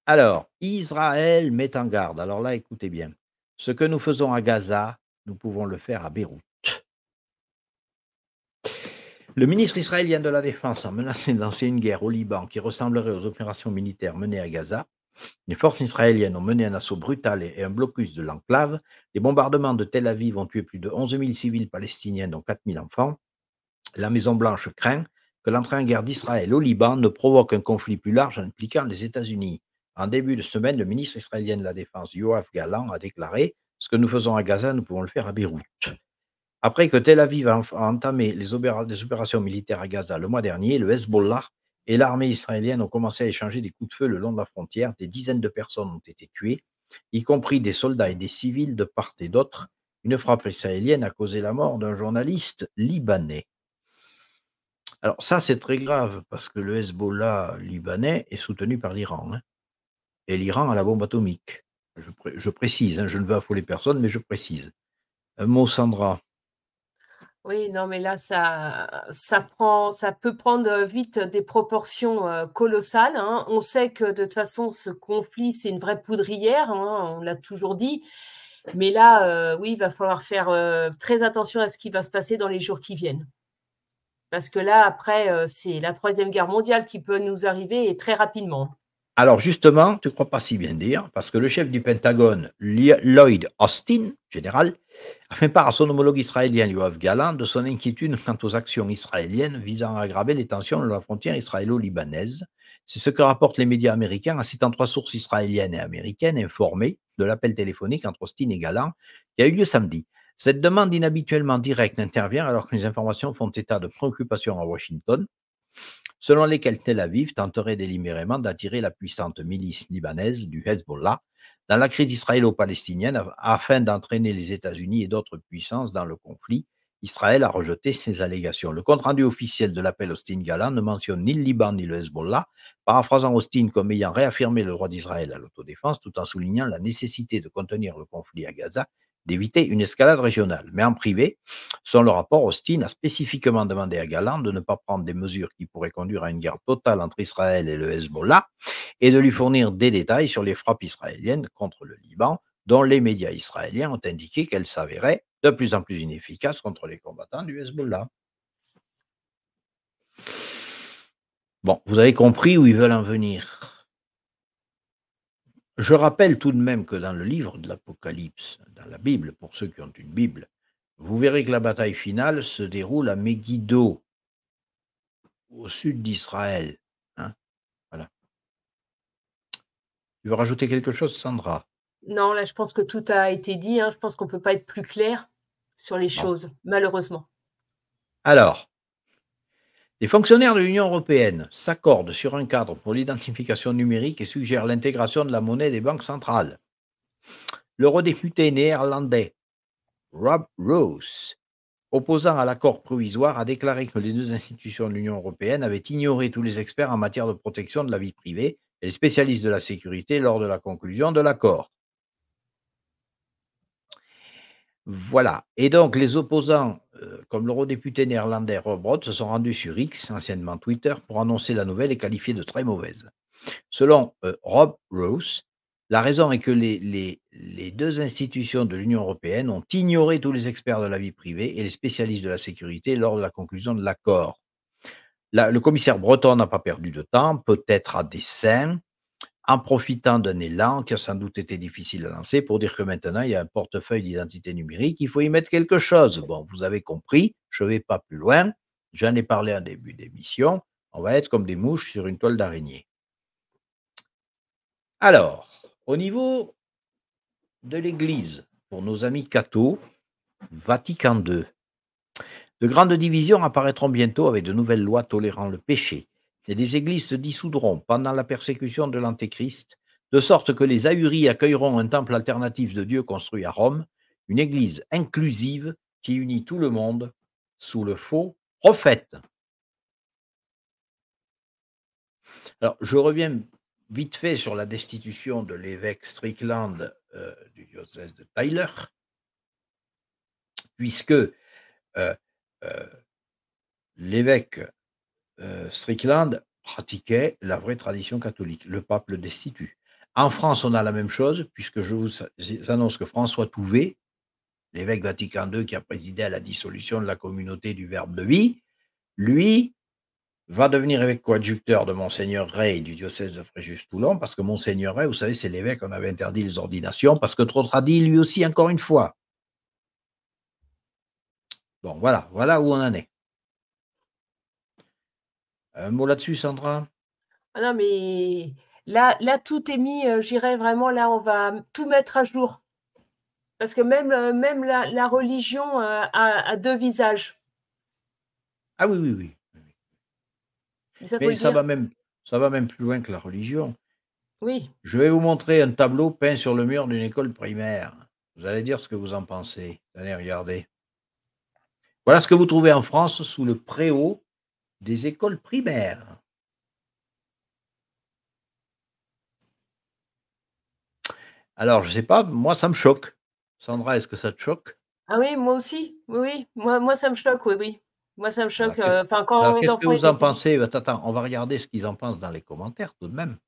Alors, Israël met en garde. Alors là, écoutez bien. Ce que nous faisons à Gaza, nous pouvons le faire à Beyrouth. Le ministre israélien de la Défense a menacé de lancer une guerre au Liban qui ressemblerait aux opérations militaires menées à Gaza. Les forces israéliennes ont mené un assaut brutal et un blocus de l'enclave. Les bombardements de Tel Aviv ont tué plus de 11 000 civils palestiniens, dont 4 000 enfants. La Maison-Blanche craint que l'entrée en guerre d'Israël au Liban ne provoque un conflit plus large impliquant les États-Unis. En début de semaine, le ministre israélien de la Défense, Yoav Gallant, a déclaré Ce que nous faisons à Gaza, nous pouvons le faire à Beyrouth. Après que Tel Aviv a entamé des opérations militaires à Gaza le mois dernier, le Hezbollah et l'armée israélienne ont commencé à échanger des coups de feu le long de la frontière. Des dizaines de personnes ont été tuées, y compris des soldats et des civils de part et d'autre. Une frappe israélienne a causé la mort d'un journaliste libanais. Alors ça, c'est très grave, parce que le Hezbollah libanais est soutenu par l'Iran. Et l'Iran a la bombe atomique. Je précise, je ne veux affoler personne, mais je précise. Un mot, Sandra. Oui, non, mais là, ça peut prendre vite des proportions colossales. On sait que de toute façon, ce conflit, c'est une vraie poudrière, on l'a toujours dit. Mais là, oui, il va falloir faire très attention à ce qui va se passer dans les jours qui viennent. Parce que là, après, c'est la Troisième Guerre mondiale qui peut nous arriver et très rapidement. Alors justement, tu ne crois pas si bien dire, parce que le chef du Pentagone, Lloyd Austin, général, a fait part à son homologue israélien Yoav Gallant de son inquiétude quant aux actions israéliennes visant à aggraver les tensions de la frontière israélo-libanaise. C'est ce que rapportent les médias américains en citant 3 sources israéliennes et américaines informées de l'appel téléphonique entre Austin et Gallant qui a eu lieu samedi. Cette demande inhabituellement directe intervient alors que les informations font état de préoccupations à Washington, selon lesquelles Tel Aviv tenterait délibérément d'attirer la puissante milice libanaise du Hezbollah dans la crise israélo-palestinienne afin d'entraîner les États-Unis et d'autres puissances dans le conflit. Israël a rejeté ces allégations. Le compte-rendu officiel de l'appel Austin-Gallant ne mentionne ni le Liban ni le Hezbollah, paraphrasant Austin comme ayant réaffirmé le droit d'Israël à l'autodéfense tout en soulignant la nécessité de contenir le conflit à Gaza, d'éviter une escalade régionale. Mais en privé, selon le rapport, Austin a spécifiquement demandé à Gallant de ne pas prendre des mesures qui pourraient conduire à une guerre totale entre Israël et le Hezbollah et de lui fournir des détails sur les frappes israéliennes contre le Liban, dont les médias israéliens ont indiqué qu'elles s'avéraient de plus en plus inefficaces contre les combattants du Hezbollah. Bon, vous avez compris où ils veulent en venir. Je rappelle tout de même que dans le livre de l'Apocalypse, dans la Bible, pour ceux qui ont une Bible, vous verrez que la bataille finale se déroule à Megiddo, au sud d'Israël. Voilà. Tu veux rajouter quelque chose, Sandra? Non, là, je pense que tout a été dit. Je pense qu'on ne peut pas être plus clair sur les choses, malheureusement. Alors, les fonctionnaires de l'Union européenne s'accordent sur un cadre pour l'identification numérique et suggèrent l'intégration de la monnaie des banques centrales. L'eurodéputé néerlandais Rob Roos, opposant à l'accord provisoire, a déclaré que les 2 institutions de l'Union européenne avaient ignoré tous les experts en matière de protection de la vie privée et les spécialistes de la sécurité lors de la conclusion de l'accord. Voilà. Et donc, les opposants, comme l'eurodéputé néerlandais Rob Roth, se sont rendus sur X, anciennement Twitter, pour annoncer la nouvelle et qualifiée de très mauvaise. Selon Rob Roos, la raison est que les 2 institutions de l'Union européenne ont ignoré tous les experts de la vie privée et les spécialistes de la sécurité lors de la conclusion de l'accord. Le commissaire Breton n'a pas perdu de temps, peut-être à dessein, en profitant d'un élan qui a sans doute été difficile à lancer pour dire que maintenant, il y a un portefeuille d'identité numérique, il faut y mettre quelque chose. Bon, vous avez compris, je ne vais pas plus loin, j'en ai parlé en début d'émission, on va être comme des mouches sur une toile d'araignée. Alors, au niveau de l'Église, pour nos amis cathos, Vatican II, de grandes divisions apparaîtront bientôt avec de nouvelles lois tolérant le péché. Et des églises se dissoudront pendant la persécution de l'Antéchrist, de sorte que les ahuris accueilleront un temple alternatif de Dieu construit à Rome, une église inclusive qui unit tout le monde sous le faux prophète. Alors, je reviens vite fait sur la destitution de l'évêque Strickland du diocèse de Tyler, puisque l'évêque Strickland pratiquait la vraie tradition catholique. Le pape le destitue. En France, on a la même chose, puisque je vous annonce que François Touvet, l'évêque Vatican II qui a présidé à la dissolution de la communauté du Verbe de vie, lui va devenir évêque coadjucteur de Monseigneur Rey du diocèse de Fréjus-Toulon, parce que Monseigneur Rey, vous savez, c'est l'évêque, on avait interdit les ordinations, parce que trop tradit, lui aussi, encore une fois. Bon, voilà où on en est. Un mot là-dessus, Sandra? Ah non, mais là, tout est mis, j'irais vraiment, là, on va tout mettre à jour. Parce que même la religion a deux visages. Ah oui, oui, oui. Ça, faut Mais le dire. ça va même plus loin que la religion. Oui. Je vais vous montrer un tableau peint sur le mur d'une école primaire. Vous allez dire ce que vous en pensez. Allez, regardez. Voilà ce que vous trouvez en France sous le préau des écoles primaires. Alors, je ne sais pas, moi, ça me choque. Sandra, est-ce que ça te choque? Ah oui, moi aussi. Oui, oui. Moi, ça me choque, oui, oui. Moi, ça me choque. Enfin, quand Alors, mes qu'est-ce que enfants vous étaient en petits. pensez? Attends, on va regarder ce qu'ils en pensent dans les commentaires tout de même.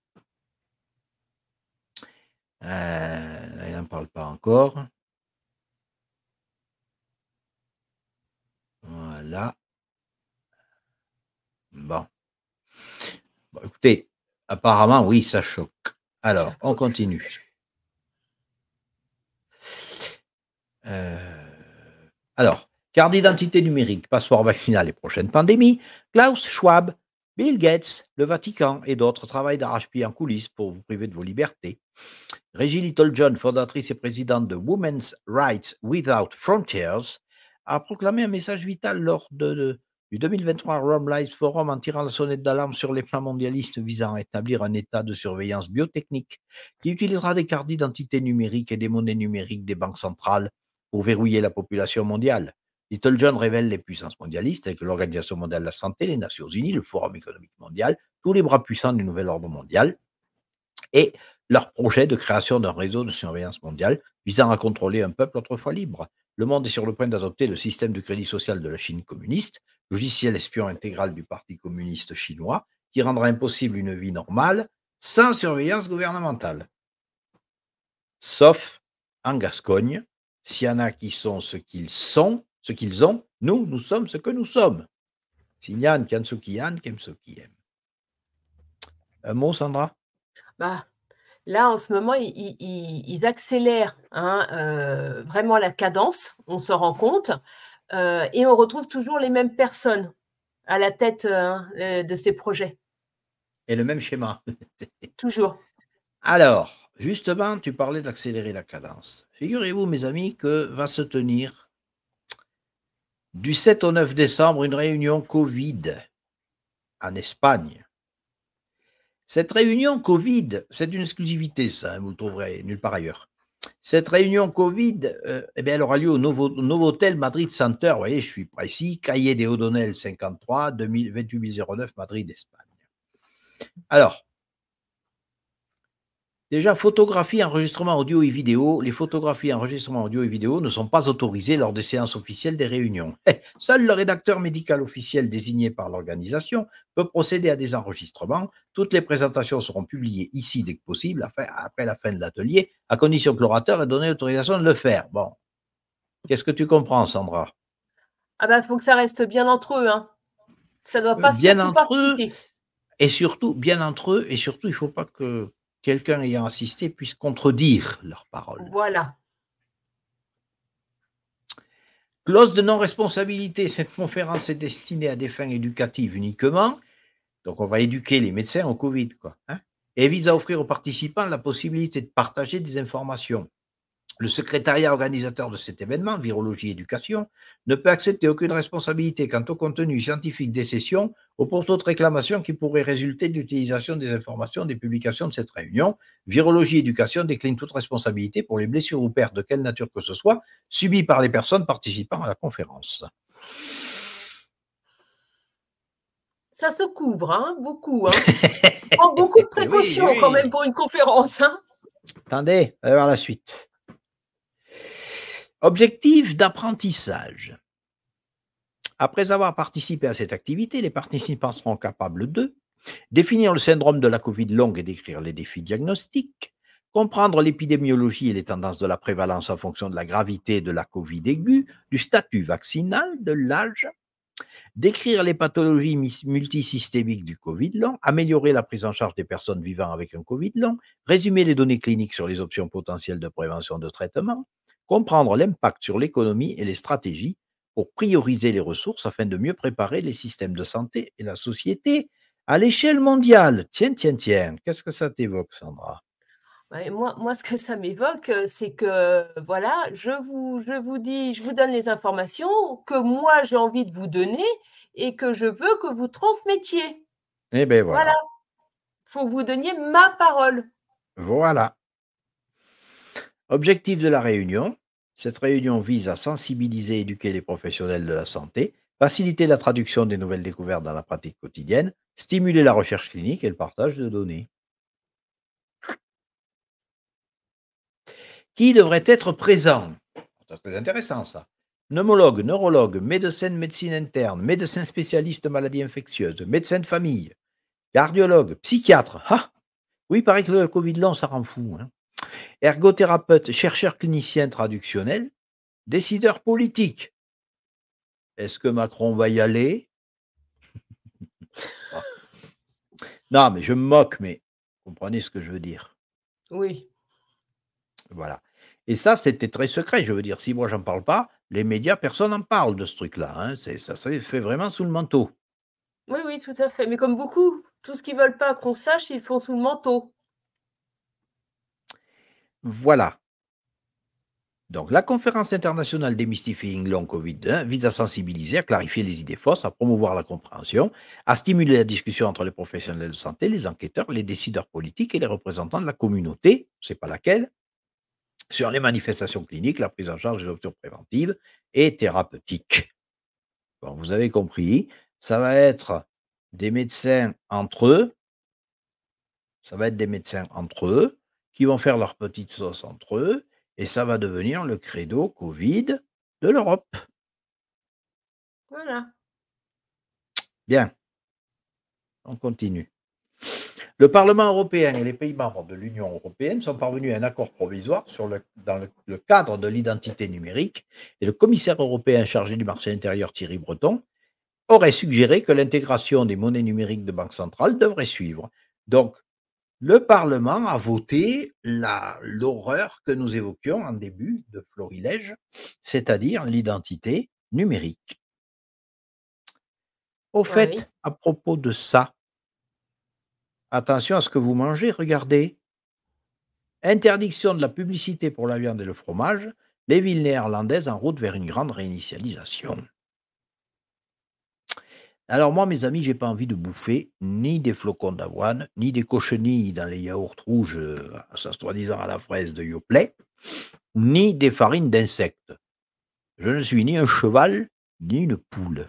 Ils n'en parlent pas encore. Voilà. Bon. Bon, écoutez, apparemment, oui, ça choque. Alors, on continue. Alors, carte d'identité numérique, passeport vaccinal et prochaine pandémie, Klaus Schwab, Bill Gates, le Vatican et d'autres travaillent d'arrache-pied en coulisses pour vous priver de vos libertés. Reggie Littlejohn, fondatrice et présidente de Women's Rights Without Frontiers, a proclamé un message vital lors du 2023 Rome Lives Forum en tirant la sonnette d'alarme sur les plans mondialistes visant à établir un état de surveillance biotechnique qui utilisera des cartes d'identité numériques et des monnaies numériques des banques centrales pour verrouiller la population mondiale. Littlejohn révèle les puissances mondialistes avec l'Organisation mondiale de la santé, les Nations unies, le Forum économique mondial, tous les bras puissants du nouvel ordre mondial et leur projet de création d'un réseau de surveillance mondiale visant à contrôler un peuple autrefois libre. Le monde est sur le point d'adopter le système de crédit social de la Chine communiste, logiciel espion intégral du Parti communiste chinois, qui rendra impossible une vie normale sans surveillance gouvernementale. Sauf en Gascogne, s'il y en a qui sont ce qu'ils ont, nous sommes ce que nous sommes. Signan, Kiansukian, Kemsokiem. Un mot, Sandra? Bah, là, en ce moment, ils accélèrent vraiment la cadence, on se rend compte, et on retrouve toujours les mêmes personnes à la tête de ces projets. Et le même schéma. Toujours. Alors, justement, tu parlais d'accélérer la cadence. Figurez-vous, mes amis, que va se tenir du 7 au 9 décembre une réunion Covid en Espagne. Cette réunion Covid, c'est une exclusivité, ça, vous le trouverez nulle part ailleurs. Cette réunion Covid, elle aura lieu au Novotel Madrid Center. Vous voyez, je suis précis, Calle de O'Donnell 53, 28009 Madrid, Espagne. Alors, déjà, photographie, enregistrement audio et vidéo. Les photographies, enregistrements audio et vidéo ne sont pas autorisées lors des séances officielles des réunions. Seul le rédacteur médical officiel désigné par l'organisation peut procéder à des enregistrements. Toutes les présentations seront publiées ici dès que possible, après la fin de l'atelier, à condition que l'orateur ait donné l'autorisation de le faire. Bon. Qu'est-ce que tu comprends, Sandra? Ah ben, il faut que ça reste bien entre eux. Hein. Ça ne doit pas bien surtout pas entre eux, fuiter. et surtout, bien entre eux, et surtout, il ne faut pas que quelqu'un ayant assisté puisse contredire leurs paroles. Voilà. Clause de non-responsabilité, cette conférence est destinée à des fins éducatives uniquement, donc on va éduquer les médecins au Covid, quoi, hein, et vise à offrir aux participants la possibilité de partager des informations. Le secrétariat organisateur de cet événement, Virologie Éducation, ne peut accepter aucune responsabilité quant au contenu scientifique des sessions ou pour toute réclamation qui pourrait résulter de l'utilisation des informations des publications de cette réunion. Virologie Éducation décline toute responsabilité pour les blessures ou pertes de quelle nature que ce soit subies par les personnes participant à la conférence. Ça se couvre, hein, beaucoup. Hein. On prend beaucoup de précautions quand même pour une conférence. Hein. Attendez, on va voir la suite. Objectif d'apprentissage. Après avoir participé à cette activité, les participants seront capables de définir le syndrome de la Covid longue et décrire les défis diagnostiques, comprendre l'épidémiologie et les tendances de la prévalence en fonction de la gravité de la Covid aiguë, du statut vaccinal, de l'âge, décrire les pathologies multisystémiques du Covid long, améliorer la prise en charge des personnes vivant avec un Covid long, résumer les données cliniques sur les options potentielles de prévention de traitement, comprendre l'impact sur l'économie et les stratégies pour prioriser les ressources afin de mieux préparer les systèmes de santé et la société à l'échelle mondiale. Tiens, qu'est-ce que ça t'évoque, Sandra? Ouais, moi, ce que ça m'évoque, c'est que, voilà, je vous donne les informations que moi j'ai envie de vous donner et que je veux que vous transmettiez. Eh bien Voilà, voilà, faut que vous donniez ma parole. voilà. Objectif de la réunion. Cette réunion vise à sensibiliser et éduquer les professionnels de la santé, faciliter la traduction des nouvelles découvertes dans la pratique quotidienne, stimuler la recherche clinique et le partage de données. Qui devrait être présent? C'est très intéressant ça. Pneumologue, neurologue, médecin de médecine interne, médecin spécialiste de maladies infectieuses, médecin de famille, cardiologue, psychiatre. Ah, oui, il paraît que le Covid long, ça rend fou, hein. Ergothérapeute, chercheur clinicien traductionnel, décideur politique. Est-ce que Macron va y aller? Ah. Non, mais je me moque, mais vous comprenez ce que je veux dire. Oui, Voilà. Et ça, c'était très secret. Je veux dire, si moi, j'en parle pas, les médias, personne n'en parle de ce truc-là, hein. Ça se fait vraiment sous le manteau. oui, oui, tout à fait. Mais comme beaucoup, tout ce qu'ils veulent pas qu'on sache, ils font sous le manteau. Voilà. Donc, la conférence internationale Demystifying Long Covid vise à sensibiliser, à clarifier les idées fausses, à promouvoir la compréhension, à stimuler la discussion entre les professionnels de santé, les enquêteurs, les décideurs politiques et les représentants de la communauté, c'est pas laquelle, sur les manifestations cliniques, la prise en charge des options préventives et thérapeutiques. Bon, vous avez compris, ça va être des médecins entre eux, ça va être des médecins entre eux, qui vont faire leur petite sauce entre eux, et ça va devenir le credo Covid de l'Europe. Voilà. Bien, on continue. Le Parlement européen et les pays membres de l'Union européenne sont parvenus à un accord provisoire dans le cadre de l'identité numérique, et le commissaire européen chargé du marché intérieur Thierry Breton aurait suggéré que l'intégration des monnaies numériques de banque centrale devrait suivre. Donc, le Parlement a voté l'horreur que nous évoquions en début de florilège, c'est-à-dire l'identité numérique. Au fait, Oui. à propos de ça, attention à ce que vous mangez, regardez. Interdiction de la publicité pour la viande et le fromage, les villes néerlandaises en route vers une grande réinitialisation. Alors moi, mes amis, j'ai pas envie de bouffer ni des flocons d'avoine, ni des cochenilles dans les yaourts rouges, soi-disant à la fraise de Yoplait, ni des farines d'insectes. Je ne suis ni un cheval, ni une poule.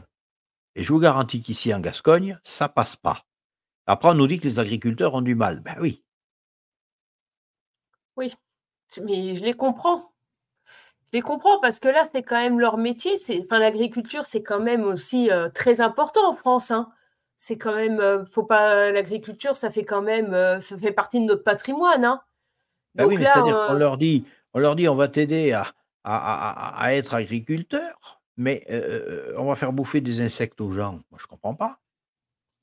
Et je vous garantis qu'ici en Gascogne, ça passe pas. Après, on nous dit que les agriculteurs ont du mal. Ben oui. Oui, mais je les comprends. Je les comprends parce que là, c'est quand même leur métier. Enfin, l'agriculture, c'est quand même aussi très important en France, hein. C'est quand même, faut pas, l'agriculture, ça fait quand même, ça fait partie de notre patrimoine, hein. Ben oui, Donc mais là, c'est-à-dire qu'on leur dit, on va t'aider à être agriculteur, mais on va faire bouffer des insectes aux gens. Moi, je comprends pas.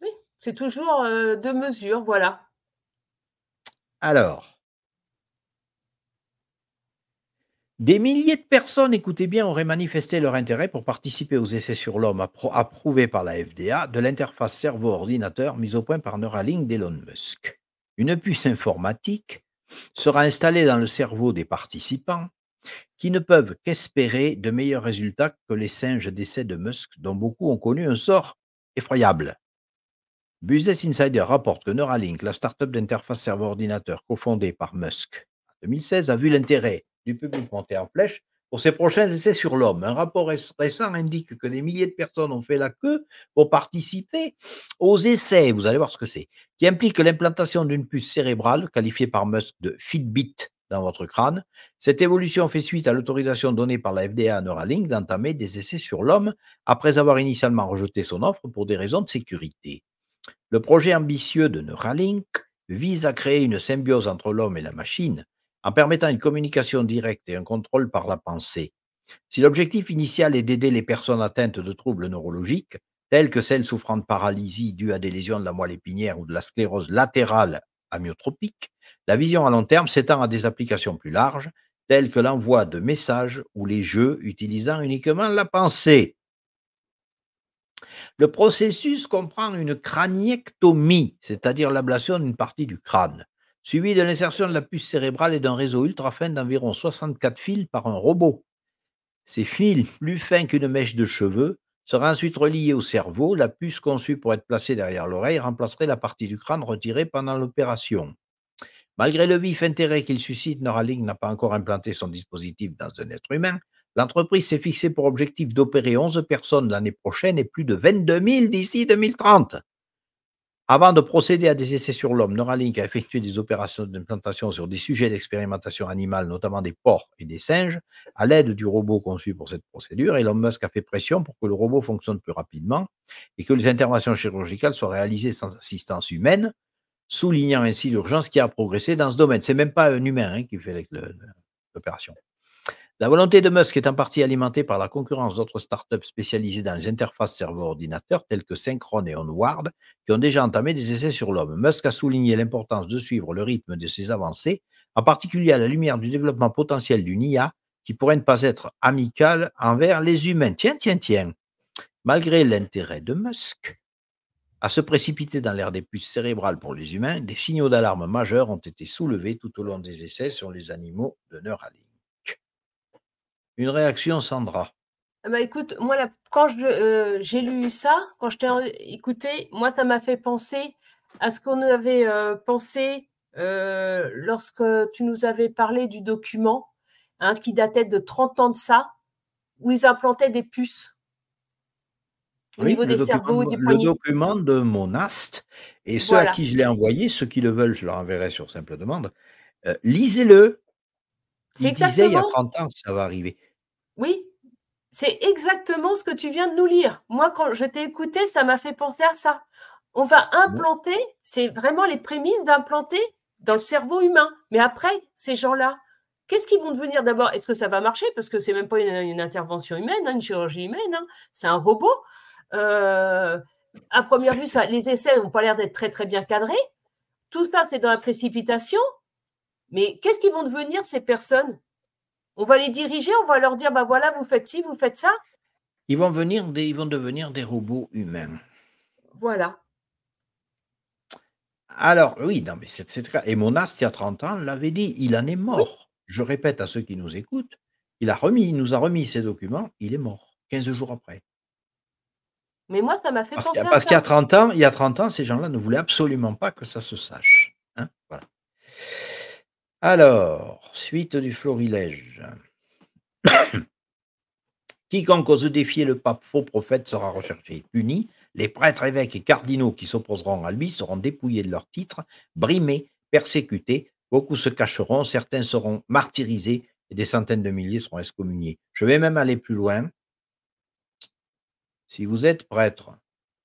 oui, c'est toujours deux mesures, voilà. Alors, des milliers de personnes, écoutez bien, auraient manifesté leur intérêt pour participer aux essais sur l'homme approuvés par la FDA de l'interface cerveau-ordinateur mise au point par Neuralink d'Elon Musk. Une puce informatique sera installée dans le cerveau des participants qui ne peuvent qu'espérer de meilleurs résultats que les singes d'essai de Musk, dont beaucoup ont connu un sort effroyable. Business Insider rapporte que Neuralink, la start-up d'interface cerveau-ordinateur cofondée par Musk en 2016, a vu l'intérêt du public monter en flèche pour ses prochains essais sur l'homme. Un rapport récent indique que des milliers de personnes ont fait la queue pour participer aux essais, vous allez voir ce que c'est, qui impliquent l'implantation d'une puce cérébrale, qualifiée par Musk de Fitbit dans votre crâne. Cette évolution fait suite à l'autorisation donnée par la FDA à Neuralink d'entamer des essais sur l'homme après avoir initialement rejeté son offre pour des raisons de sécurité. Le projet ambitieux de Neuralink vise à créer une symbiose entre l'homme et la machine en permettant une communication directe et un contrôle par la pensée. Si l'objectif initial est d'aider les personnes atteintes de troubles neurologiques, telles que celles souffrant de paralysie due à des lésions de la moelle épinière ou de la sclérose latérale amyotropique, la vision à long terme s'étend à des applications plus larges, telles que l'envoi de messages ou les jeux utilisant uniquement la pensée. Le processus comprend une craniectomie, c'est-à-dire l'ablation d'une partie du crâne. suivi de l'insertion de la puce cérébrale et d'un réseau ultra fin d'environ 64 fils par un robot. Ces fils, plus fins qu'une mèche de cheveux, seraient ensuite reliés au cerveau. La puce conçue pour être placée derrière l'oreille remplacerait la partie du crâne retirée pendant l'opération. Malgré le vif intérêt qu'il suscite, Neuralink n'a pas encore implanté son dispositif dans un être humain. L'entreprise s'est fixée pour objectif d'opérer 11 personnes l'année prochaine et plus de 22 000 d'ici 2030. Avant de procéder à des essais sur l'homme, Neuralink a effectué des opérations d'implantation sur des sujets d'expérimentation animale, notamment des porcs et des singes, à l'aide du robot conçu pour cette procédure. Elon Musk a fait pression pour que le robot fonctionne plus rapidement et que les interventions chirurgicales soient réalisées sans assistance humaine, soulignant ainsi l'urgence qui a progressé dans ce domaine. Ce n'est même pas un humain qui fait l'opération. La volonté de Musk est en partie alimentée par la concurrence d'autres startups spécialisées dans les interfaces cerveau-ordinateur telles que Synchron et Onward, qui ont déjà entamé des essais sur l'homme. Musk a souligné l'importance de suivre le rythme de ces avancées, en particulier à la lumière du développement potentiel d'une IA qui pourrait ne pas être amicale envers les humains. Tiens. Malgré l'intérêt de Musk à se précipiter dans l'ère des puces cérébrales pour les humains, des signaux d'alarme majeurs ont été soulevés tout au long des essais sur les animaux de Neuralink. Une réaction, Sandra? Bah écoute, moi, quand j'ai lu ça, quand je t'ai écouté, moi, ça m'a fait penser à ce qu'on avait pensé lorsque tu nous avais parlé du document qui datait de 30 ans de ça, où ils implantaient des puces au niveau des cerveaux, du poignet. Le document de Monast, et ceux à qui je l'ai envoyé, ceux qui le veulent, je leur enverrai sur simple demande, lisez-le. Il disait il y a 30 ans que ça va arriver. Oui, c'est exactement ce que tu viens de nous lire. Moi, quand je t'ai écouté, ça m'a fait penser à ça. On va implanter, c'est vraiment les prémices d'implanter dans le cerveau humain. Mais après, ces gens-là, qu'est-ce qu'ils vont devenir d'abord? Est-ce que ça va marcher? Parce que ce n'est même pas une intervention humaine, une chirurgie humaine, c'est un robot. À première vue, les essais n'ont pas l'air d'être très, très bien cadrés. Tout ça, c'est dans la précipitation. Mais qu'est-ce qu'ils vont devenir, ces personnes? On va les diriger, on va leur dire, bah voilà, vous faites ci, vous faites ça. Ils vont devenir des robots humains. Voilà. Alors, oui, non, mais c'est très... Et Monast, il y a 30 ans, l'avait dit, il en est mort. Oui. Je répète à ceux qui nous écoutent, il nous a remis ces documents, il est mort, 15 jours après. Mais moi, ça m'a fait penser à ça. Parce qu'il y a 30 ans, ces gens-là ne voulaient absolument pas que ça se sache. Voilà. Alors, suite du florilège. Quiconque ose défier le pape faux prophète sera recherché, puni. Les prêtres, évêques et cardinaux qui s'opposeront à lui seront dépouillés de leurs titres, brimés, persécutés. Beaucoup se cacheront, certains seront martyrisés et des centaines de milliers seront excommuniés. Je vais même aller plus loin. Si vous êtes prêtre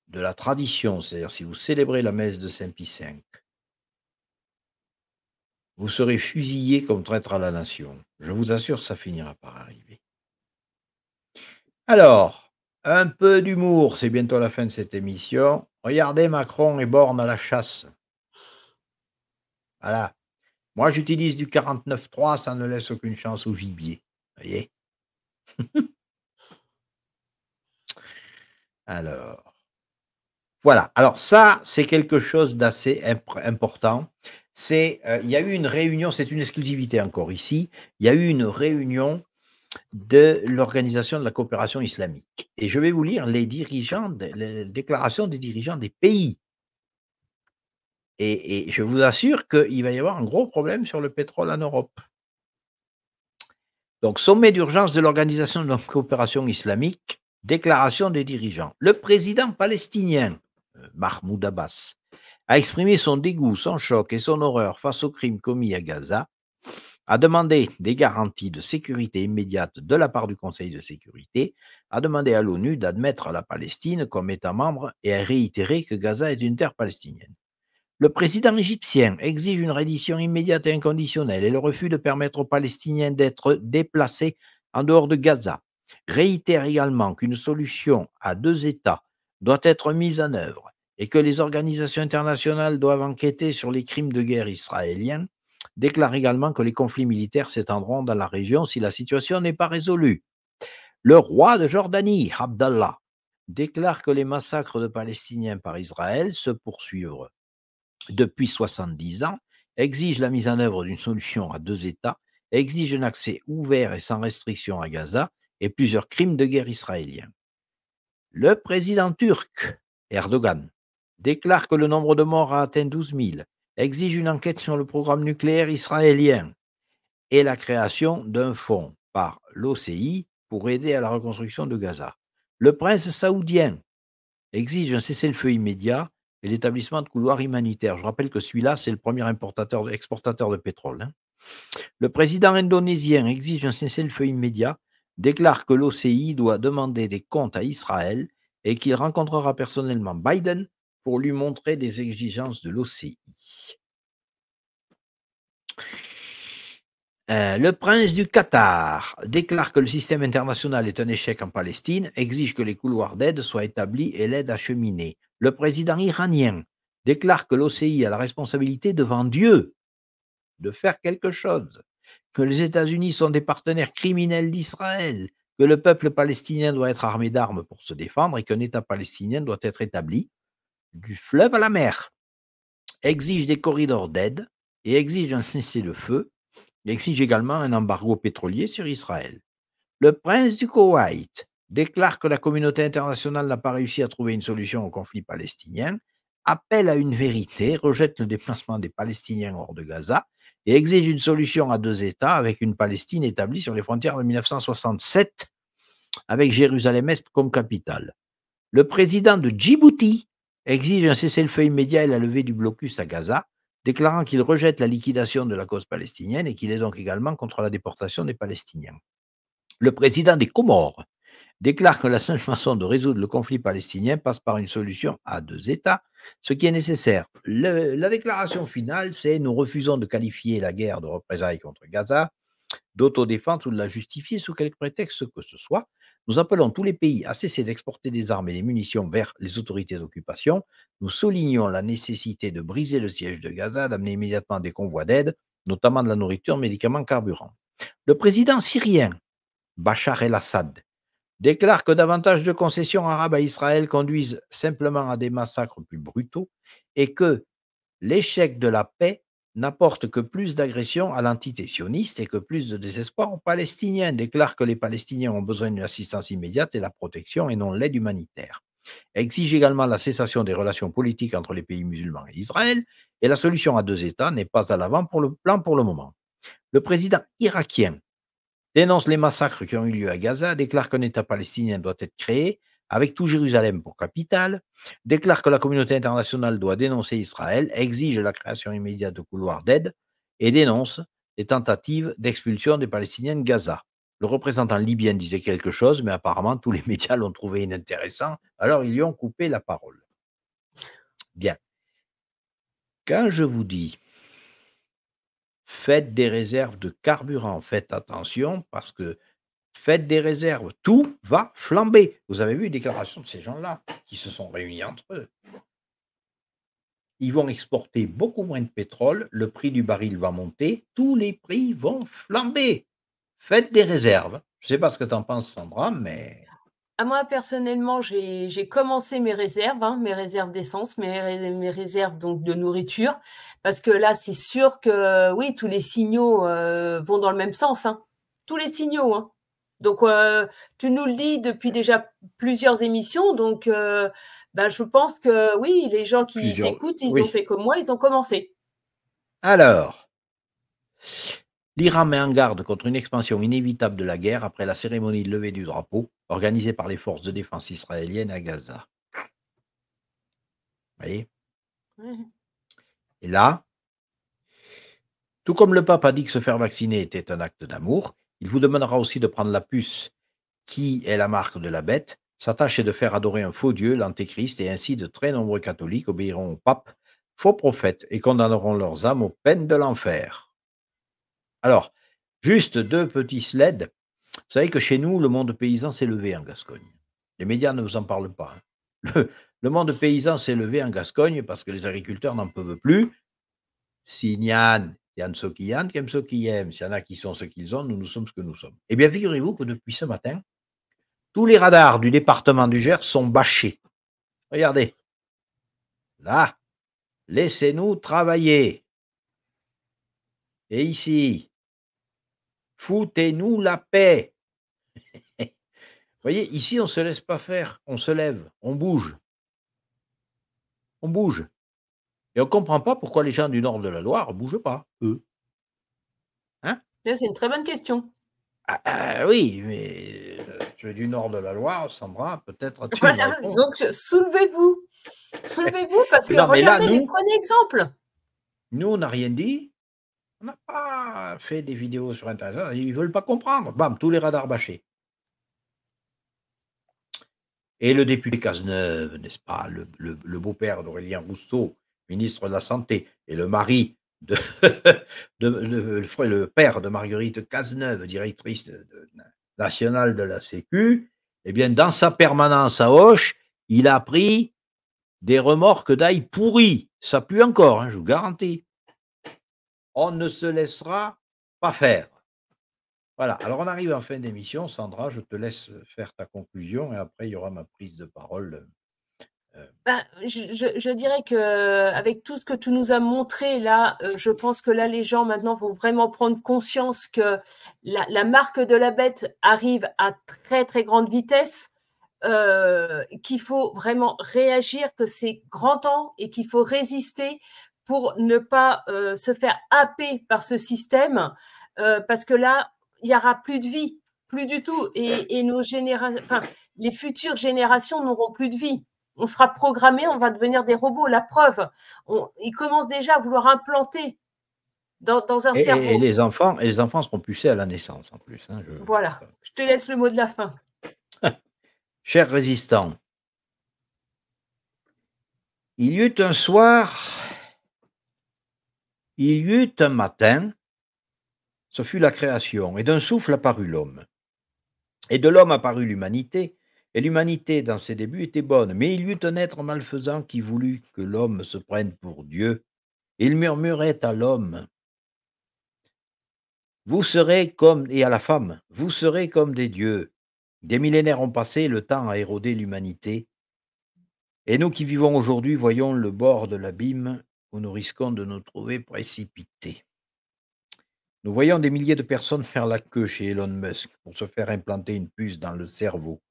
de la tradition, c'est-à-dire si vous célébrez la messe de Saint-Pie V, vous serez fusillé comme traître à la nation. Je vous assure, ça finira par arriver. Alors, un peu d'humour, c'est bientôt la fin de cette émission. Regardez Macron et Borne à la chasse. Voilà. Moi, j'utilise du 49.3, ça ne laisse aucune chance au gibier. Vous voyez? Alors, voilà. Alors ça, c'est quelque chose d'assez important. Il y a eu une réunion, c'est une exclusivité encore ici, il y a eu une réunion de l'Organisation de la coopération islamique. Et je vais vous lire les déclarations des dirigeants des pays. Et je vous assure qu'il va y avoir un gros problème sur le pétrole en Europe. Donc, sommet d'urgence de l'Organisation de la coopération islamique, déclaration des dirigeants. Le président palestinien, Mahmoud Abbas, a exprimé son dégoût, son choc et son horreur face aux crimes commis à Gaza, a demandé des garanties de sécurité immédiate de la part du Conseil de sécurité, a demandé à l'ONU d'admettre la Palestine comme État membre et a réitéré que Gaza est une terre palestinienne. Le président égyptien exige une reddition immédiate et inconditionnelle et le refus de permettre aux Palestiniens d'être déplacés en dehors de Gaza. Réitère également qu'une solution à 2 États doit être mise en œuvre et que les organisations internationales doivent enquêter sur les crimes de guerre israéliens. Déclare également que les conflits militaires s'étendront dans la région si la situation n'est pas résolue. Le roi de Jordanie, Abdallah, déclare que les massacres de Palestiniens par Israël se poursuivent depuis 70 ans exige la mise en œuvre d'une solution à 2 États, exige un accès ouvert et sans restriction à Gaza et plusieurs crimes de guerre israéliens. Le président turc, Erdogan, déclare que le nombre de morts a atteint 12 000, exige une enquête sur le programme nucléaire israélien et la création d'un fonds par l'OCI pour aider à la reconstruction de Gaza. Le prince saoudien exige un cessez-le-feu immédiat et l'établissement de couloirs humanitaires. Je rappelle que celui-là, c'est le premier exportateur de pétrole. Hein. Le président indonésien exige un cessez-le-feu immédiat, déclare que l'OCI doit demander des comptes à Israël et qu'il rencontrera personnellement Biden pour lui montrer les exigences de l'OCI. Le prince du Qatar déclare que le système international est un échec en Palestine, exige que les couloirs d'aide soient établis et l'aide acheminée. Le président iranien déclare que l'OCI a la responsabilité devant Dieu de faire quelque chose, que les États-Unis sont des partenaires criminels d'Israël, que le peuple palestinien doit être armé d'armes pour se défendre et qu'un État palestinien doit être établi du fleuve à la mer, exige des corridors d'aide et exige un cessez-le-feu. Il exige également un embargo pétrolier sur Israël. Le prince du Koweït déclare que la communauté internationale n'a pas réussi à trouver une solution au conflit palestinien, appelle à une vérité, rejette le déplacement des Palestiniens hors de Gaza et exige une solution à 2 États avec une Palestine établie sur les frontières de 1967 avec Jérusalem-Est comme capitale. Le président de Djibouti exige un cessez-le-feu immédiat et la levée du blocus à Gaza, déclarant qu'il rejette la liquidation de la cause palestinienne et qu'il est donc également contre la déportation des Palestiniens. Le président des Comores déclare que la seule façon de résoudre le conflit palestinien passe par une solution à 2 États, ce qui est nécessaire. La déclaration finale, c'est « Nous refusons de qualifier la guerre de représailles contre Gaza, d'autodéfense ou de la justifier sous quelque prétexte que ce soit. Nous appelons tous les pays à cesser d'exporter des armes et des munitions vers les autorités d'occupation. Nous soulignons la nécessité de briser le siège de Gaza, d'amener immédiatement des convois d'aide, notamment de la nourriture, médicaments, carburant. » Le président syrien, Bachar el-Assad, déclare que davantage de concessions arabes à Israël conduisent simplement à des massacres plus brutaux et que l'échec de la paix n'apporte que plus d'agression à l'entité sioniste et que plus de désespoir aux Palestiniens, déclare que les Palestiniens ont besoin d'une assistance immédiate et la protection et non l'aide humanitaire. Exige également la cessation des relations politiques entre les pays musulmans et Israël et la solution à 2 États n'est pas à l'avant pour le plan pour le moment. Le président irakien dénonce les massacres qui ont eu lieu à Gaza, déclare qu'un État palestinien doit être créé, avec tout Jérusalem pour capitale, déclare que la communauté internationale doit dénoncer Israël, exige la création immédiate de couloirs d'aide et dénonce les tentatives d'expulsion des Palestiniens de Gaza. Le représentant libyen disait quelque chose, mais apparemment tous les médias l'ont trouvé inintéressant, alors ils lui ont coupé la parole. Bien. Quand je vous dis faites des réserves de carburant, faites attention parce que faites des réserves, tout va flamber. Vous avez vu les déclarations de ces gens-là qui se sont réunis entre eux. Ils vont exporter beaucoup moins de pétrole, le prix du baril va monter, tous les prix vont flamber. Faites des réserves. Je ne sais pas ce que tu en penses, Sandra, mais... Moi, personnellement, j'ai commencé mes réserves d'essence, mes réserves donc de nourriture, parce que là, c'est sûr que, oui, tous les signaux vont dans le même sens. Hein. Tous les signaux. Hein. Donc, tu nous le dis depuis déjà plusieurs émissions, donc je pense que, oui, les gens qui t'écoutent, ils ont fait comme moi, ils ont commencé. Alors, l'Iran met en garde contre une expansion inévitable de la guerre après la cérémonie de levée du drapeau organisée par les forces de défense israéliennes à Gaza. Vous voyez ? Et là, tout comme le pape a dit que se faire vacciner était un acte d'amour, il vous demandera aussi de prendre la puce qui est la marque de la bête, s'attacher de faire adorer un faux Dieu, l'Antéchrist, et ainsi de très nombreux catholiques obéiront au pape, faux prophètes, et condamneront leurs âmes aux peines de l'enfer. Alors, juste 2 petits slides. Vous savez que chez nous, le monde paysan s'est levé en Gascogne. Les médias ne vous en parlent pas. Hein. Le monde paysan s'est levé en Gascogne parce que les agriculteurs n'en peuvent plus. Signan, Yann ceux qui Yann, qui aiment ceux qui aiment. S'il y en a qui sont ce qu'ils ont, nous sommes ce que nous sommes. Eh bien, figurez-vous que depuis ce matin, tous les radars du département du Gers sont bâchés. Regardez. Là, laissez-nous travailler. Et ici, foutez-nous la paix. Vous voyez, ici, on ne se laisse pas faire, on se lève, on bouge. On bouge. Et on ne comprend pas pourquoi les gens du nord de la Loire ne bougent pas, eux. Hein? C'est une très bonne question. Oui, mais tu es du nord de la Loire, Sandra, peut-être as-tu une Voilà, réponse. donc soulevez-vous. Soulevez-vous parce que Non, mais là, regardez, mais prenez exemple. Nous, on n'a rien dit. On n'a pas fait des vidéos sur Internet. Ils ne veulent pas comprendre. Bam, tous les radars bâchés. Et le député Cazeneuve, n'est-ce pas, le beau-père d'Aurélien Rousseau, ministre de la Santé, et le mari le père de Marguerite Cazeneuve, directrice nationale de la Sécu, eh bien, dans sa permanence à Auch, il a pris des remorques d'ail pourris. Ça pue encore, hein, je vous garantis. On ne se laissera pas faire. Voilà, alors on arrive en fin d'émission. Sandra, je te laisse faire ta conclusion et après il y aura ma prise de parole. Je dirais qu'avec tout ce que tu nous as montré là, je pense que là les gens maintenant vont vraiment prendre conscience que la marque de la bête arrive à très très grande vitesse, qu'il faut vraiment réagir, que c'est grand temps et qu'il faut résister pour ne pas se faire happer par ce système, parce que là il n'y aura plus de vie, plus du tout, et nos générations, enfin, les futures générations n'auront plus de vie. On sera programmé, on va devenir des robots. La preuve, ils commencent déjà à vouloir implanter dans un cerveau. Et les enfants seront pucés à la naissance en plus. Hein, Voilà, je te laisse le mot de la fin. Chers résistants, il y eut un soir, il y eut un matin, ce fut la création, et d'un souffle apparut l'homme. Et de l'homme apparut l'humanité, et l'humanité dans ses débuts était bonne. Mais il y eut un être malfaisant qui voulut que l'homme se prenne pour Dieu. Et il murmurait à l'homme, vous serez comme, et à la femme, vous serez comme des dieux. Des millénaires ont passé, le temps a érodé l'humanité. Et nous qui vivons aujourd'hui voyons le bord de l'abîme où nous risquons de nous trouver précipités. Nous voyons des milliers de personnes faire la queue chez Elon Musk pour se faire implanter une puce dans le cerveau.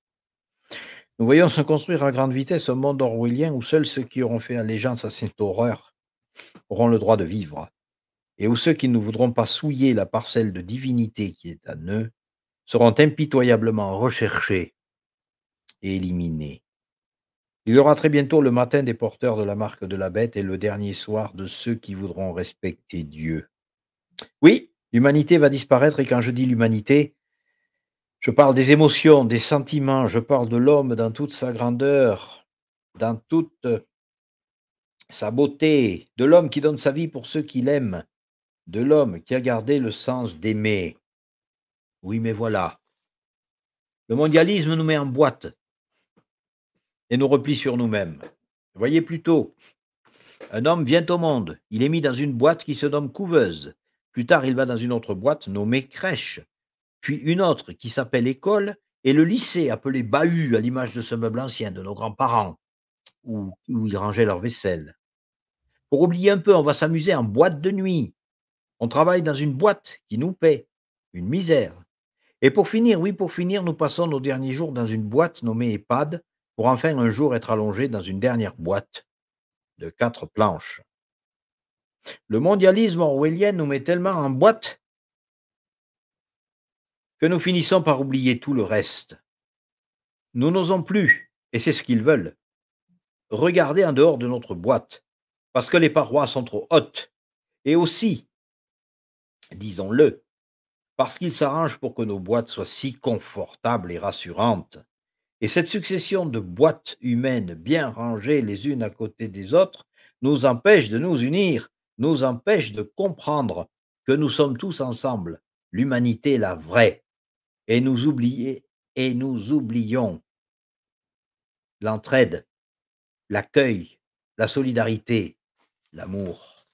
Nous voyons se construire à grande vitesse un monde orwellien où seuls ceux qui auront fait allégeance à cette horreur auront le droit de vivre, et où ceux qui ne voudront pas souiller la parcelle de divinité qui est à eux seront impitoyablement recherchés et éliminés. Il y aura très bientôt le matin des porteurs de la marque de la bête et le dernier soir de ceux qui voudront respecter Dieu. Oui, l'humanité va disparaître, et quand je dis l'humanité, je parle des émotions, des sentiments, je parle de l'homme dans toute sa grandeur, dans toute sa beauté, de l'homme qui donne sa vie pour ceux qu'il aime, de l'homme qui a gardé le sens d'aimer. Oui, mais voilà. Le mondialisme nous met en boîte et nous replie sur nous-mêmes. Voyez plutôt, un homme vient au monde, il est mis dans une boîte qui se nomme couveuse. Plus tard, il va dans une autre boîte nommée crèche, puis une autre qui s'appelle école, et le lycée appelé bahut à l'image de ce meuble ancien de nos grands-parents, où ils rangeaient leur vaisselle. Pour oublier un peu, on va s'amuser en boîte de nuit. On travaille dans une boîte qui nous paie. Une misère. Et pour finir, oui, pour finir, nous passons nos derniers jours dans une boîte nommée EHPAD, pour enfin un jour être allongés dans une dernière boîte de 4 planches. Le mondialisme orwellien nous met tellement en boîte que nous finissons par oublier tout le reste. Nous n'osons plus, et c'est ce qu'ils veulent, regarder en dehors de notre boîte, parce que les parois sont trop hautes, et aussi, disons-le, parce qu'ils s'arrangent pour que nos boîtes soient si confortables et rassurantes. Et cette succession de boîtes humaines bien rangées les unes à côté des autres nous empêche de nous unir, nous empêche de comprendre que nous sommes tous ensemble, l'humanité la vraie, et nous oublions l'entraide, l'accueil, la solidarité, l'amour.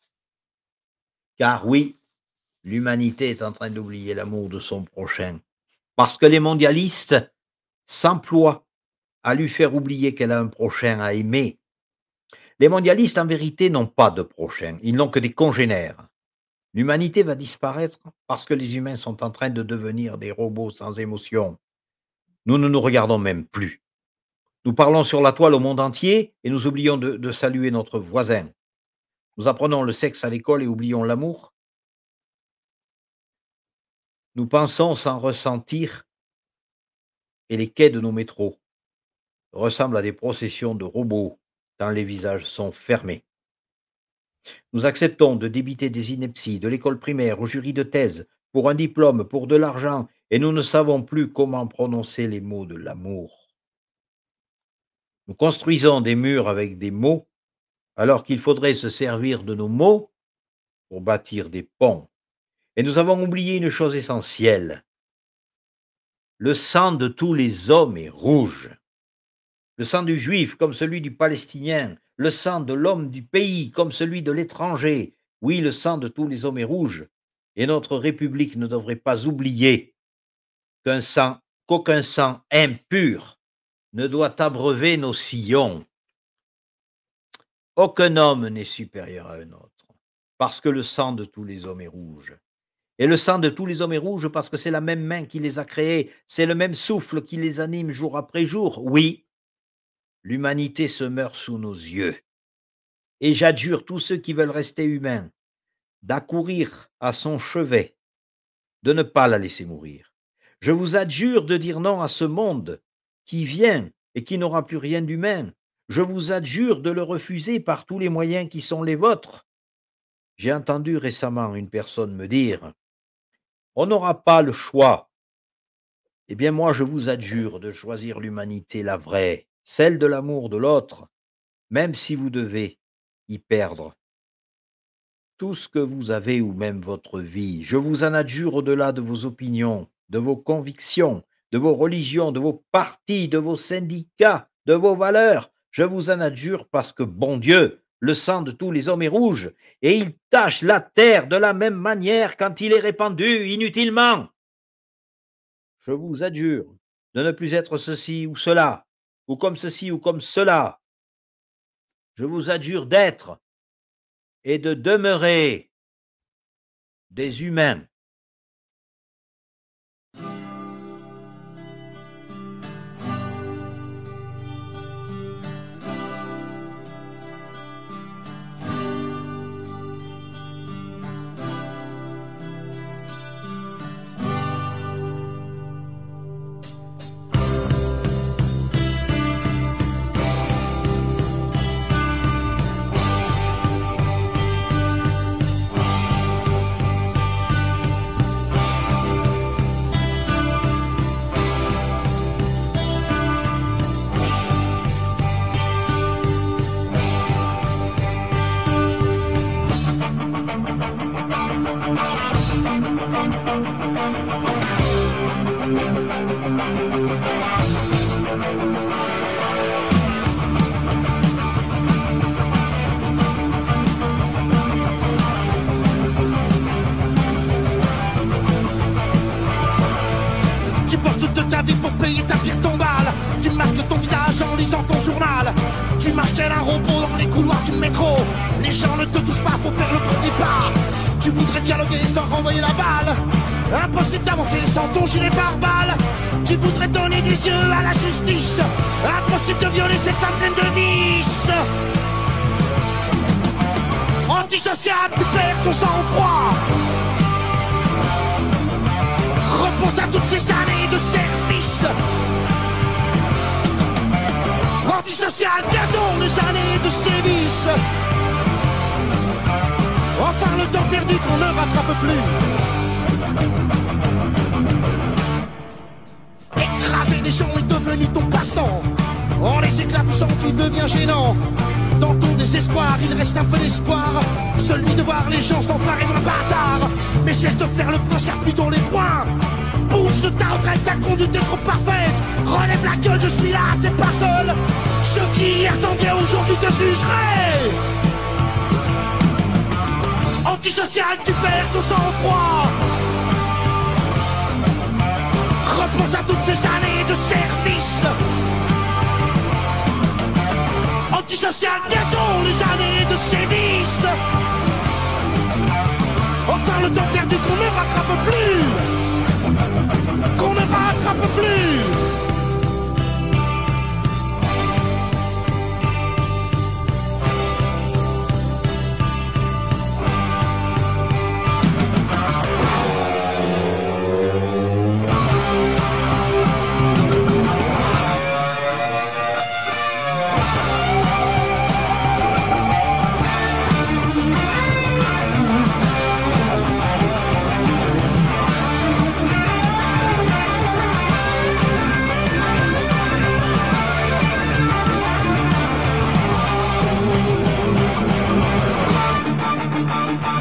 Car oui, l'humanité est en train d'oublier l'amour de son prochain, parce que les mondialistes s'emploient à lui faire oublier qu'elle a un prochain à aimer. Les mondialistes, en vérité, n'ont pas de prochain, ils n'ont que des congénères. L'humanité va disparaître parce que les humains sont en train de devenir des robots sans émotion. Nous ne nous regardons même plus. Nous parlons sur la toile au monde entier et nous oublions de saluer notre voisin. Nous apprenons le sexe à l'école et oublions l'amour. Nous pensons sans ressentir et les quais de nos métros ressemblent à des processions de robots tant les visages sont fermés. Nous acceptons de débiter des inepties de l'école primaire au jury de thèse pour un diplôme, pour de l'argent, et nous ne savons plus comment prononcer les mots de l'amour. Nous construisons des murs avec des mots, alors qu'il faudrait se servir de nos mots pour bâtir des ponts. Et nous avons oublié une chose essentielle. Le sang de tous les hommes est rouge. Le sang du juif comme celui du palestinien, le sang de l'homme du pays comme celui de l'étranger. Oui, le sang de tous les hommes est rouge. Et notre République ne devrait pas oublier qu'aucun sang impur ne doit abreuver nos sillons. Aucun homme n'est supérieur à un autre, parce que le sang de tous les hommes est rouge. Et le sang de tous les hommes est rouge parce que c'est la même main qui les a créés, c'est le même souffle qui les anime jour après jour. Oui, l'humanité se meurt sous nos yeux. Et j'adjure tous ceux qui veulent rester humains d'accourir à son chevet, de ne pas la laisser mourir. Je vous adjure de dire non à ce monde qui vient et qui n'aura plus rien d'humain. Je vous adjure de le refuser par tous les moyens qui sont les vôtres. J'ai entendu récemment une personne me dire « On n'aura pas le choix ». Eh bien moi je vous adjure de choisir l'humanité, la vraie, celle de l'amour de l'autre, même si vous devez y perdre tout ce que vous avez ou même votre vie. Je vous en adjure au-delà de vos opinions, de vos convictions, de vos religions, de vos partis, de vos syndicats, de vos valeurs. Je vous en adjure parce que, bon Dieu, le sang de tous les hommes est rouge et il tache la terre de la même manière quand il est répandu inutilement. Je vous adjure de ne plus être ceci ou cela, ou comme ceci ou comme cela. Je vous adjure d'être et de demeurer des humains. Tu bosses toute ta vie pour payer ta pire tombale. Tu masques ton visage en lisant ton journal. Tu marches tel un robot dans les couloirs du métro. Les gens ne te touchent pas, faut faire le premier pas. Tu voudrais dialoguer sans renvoyer la balle. Impossible d'avancer sans ton gilet pare-balles. Tu voudrais donner des yeux à la justice. Impossible de violer cette femme pleine de vices. Antisocial, tu perds ton sang-froid. Repose à toutes ces années de service. Antisocial, bientôt les années de sévices. Enfin le temps perdu qu'on ne rattrape plus. Écraser des gens est devenu ton passe-temps. En les éclaboussant tu deviens gênant. Dans ton désespoir il reste un peu d'espoir, celui de voir les gens s'emparer moins bâtard. Mais cesse de faire le point, serre plutôt les poings. Bouge de ta retraite, ta conduite est trop parfaite. Relève la queue, je suis là, t'es pas seul. Ceux qui hier t'enviaient aujourd'hui te jugeraient. Antisocial, tu perds ton sang-froid. Repense à toutes ces années de service. Antisocial, bientôt les années de sévices. Enfin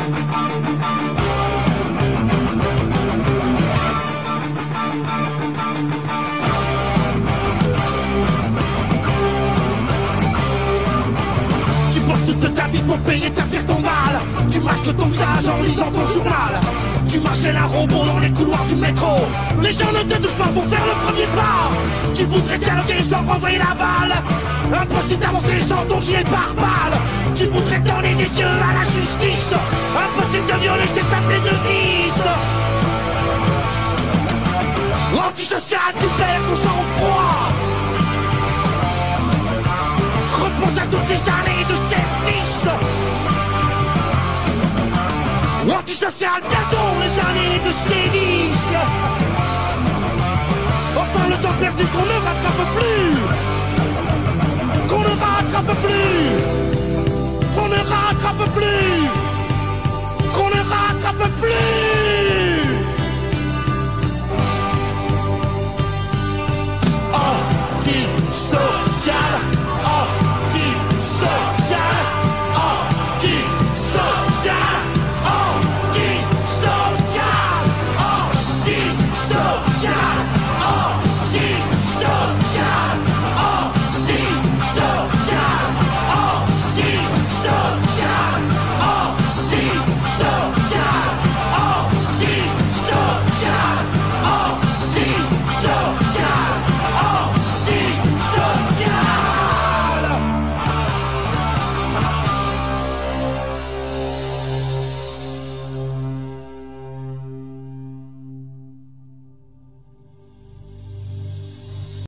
Tu bosses toute ta vie pour payer ta pire ton mal. Tu masques ton visage en lisant ton journal. Tu marches tel un robot dans les couloirs du métro. Les gens ne te touchent pas pour faire le premier pas. Tu voudrais dialoguer sans renvoyer la balle. Impossible d'avancer sans ton gilet pare-balles. Tu voudrais donner des yeux à la justice. Impossible de violer cette appelée de vice. Antisocial, tu perds ton sang-froid. Repense à toutes ces années de service. Antisocial, bientôt les années de sévice. Enfin le temps perdu qu'on ne rattrape plus. Qu'on ne rattrape plus. Qu'on ne rattrape plus.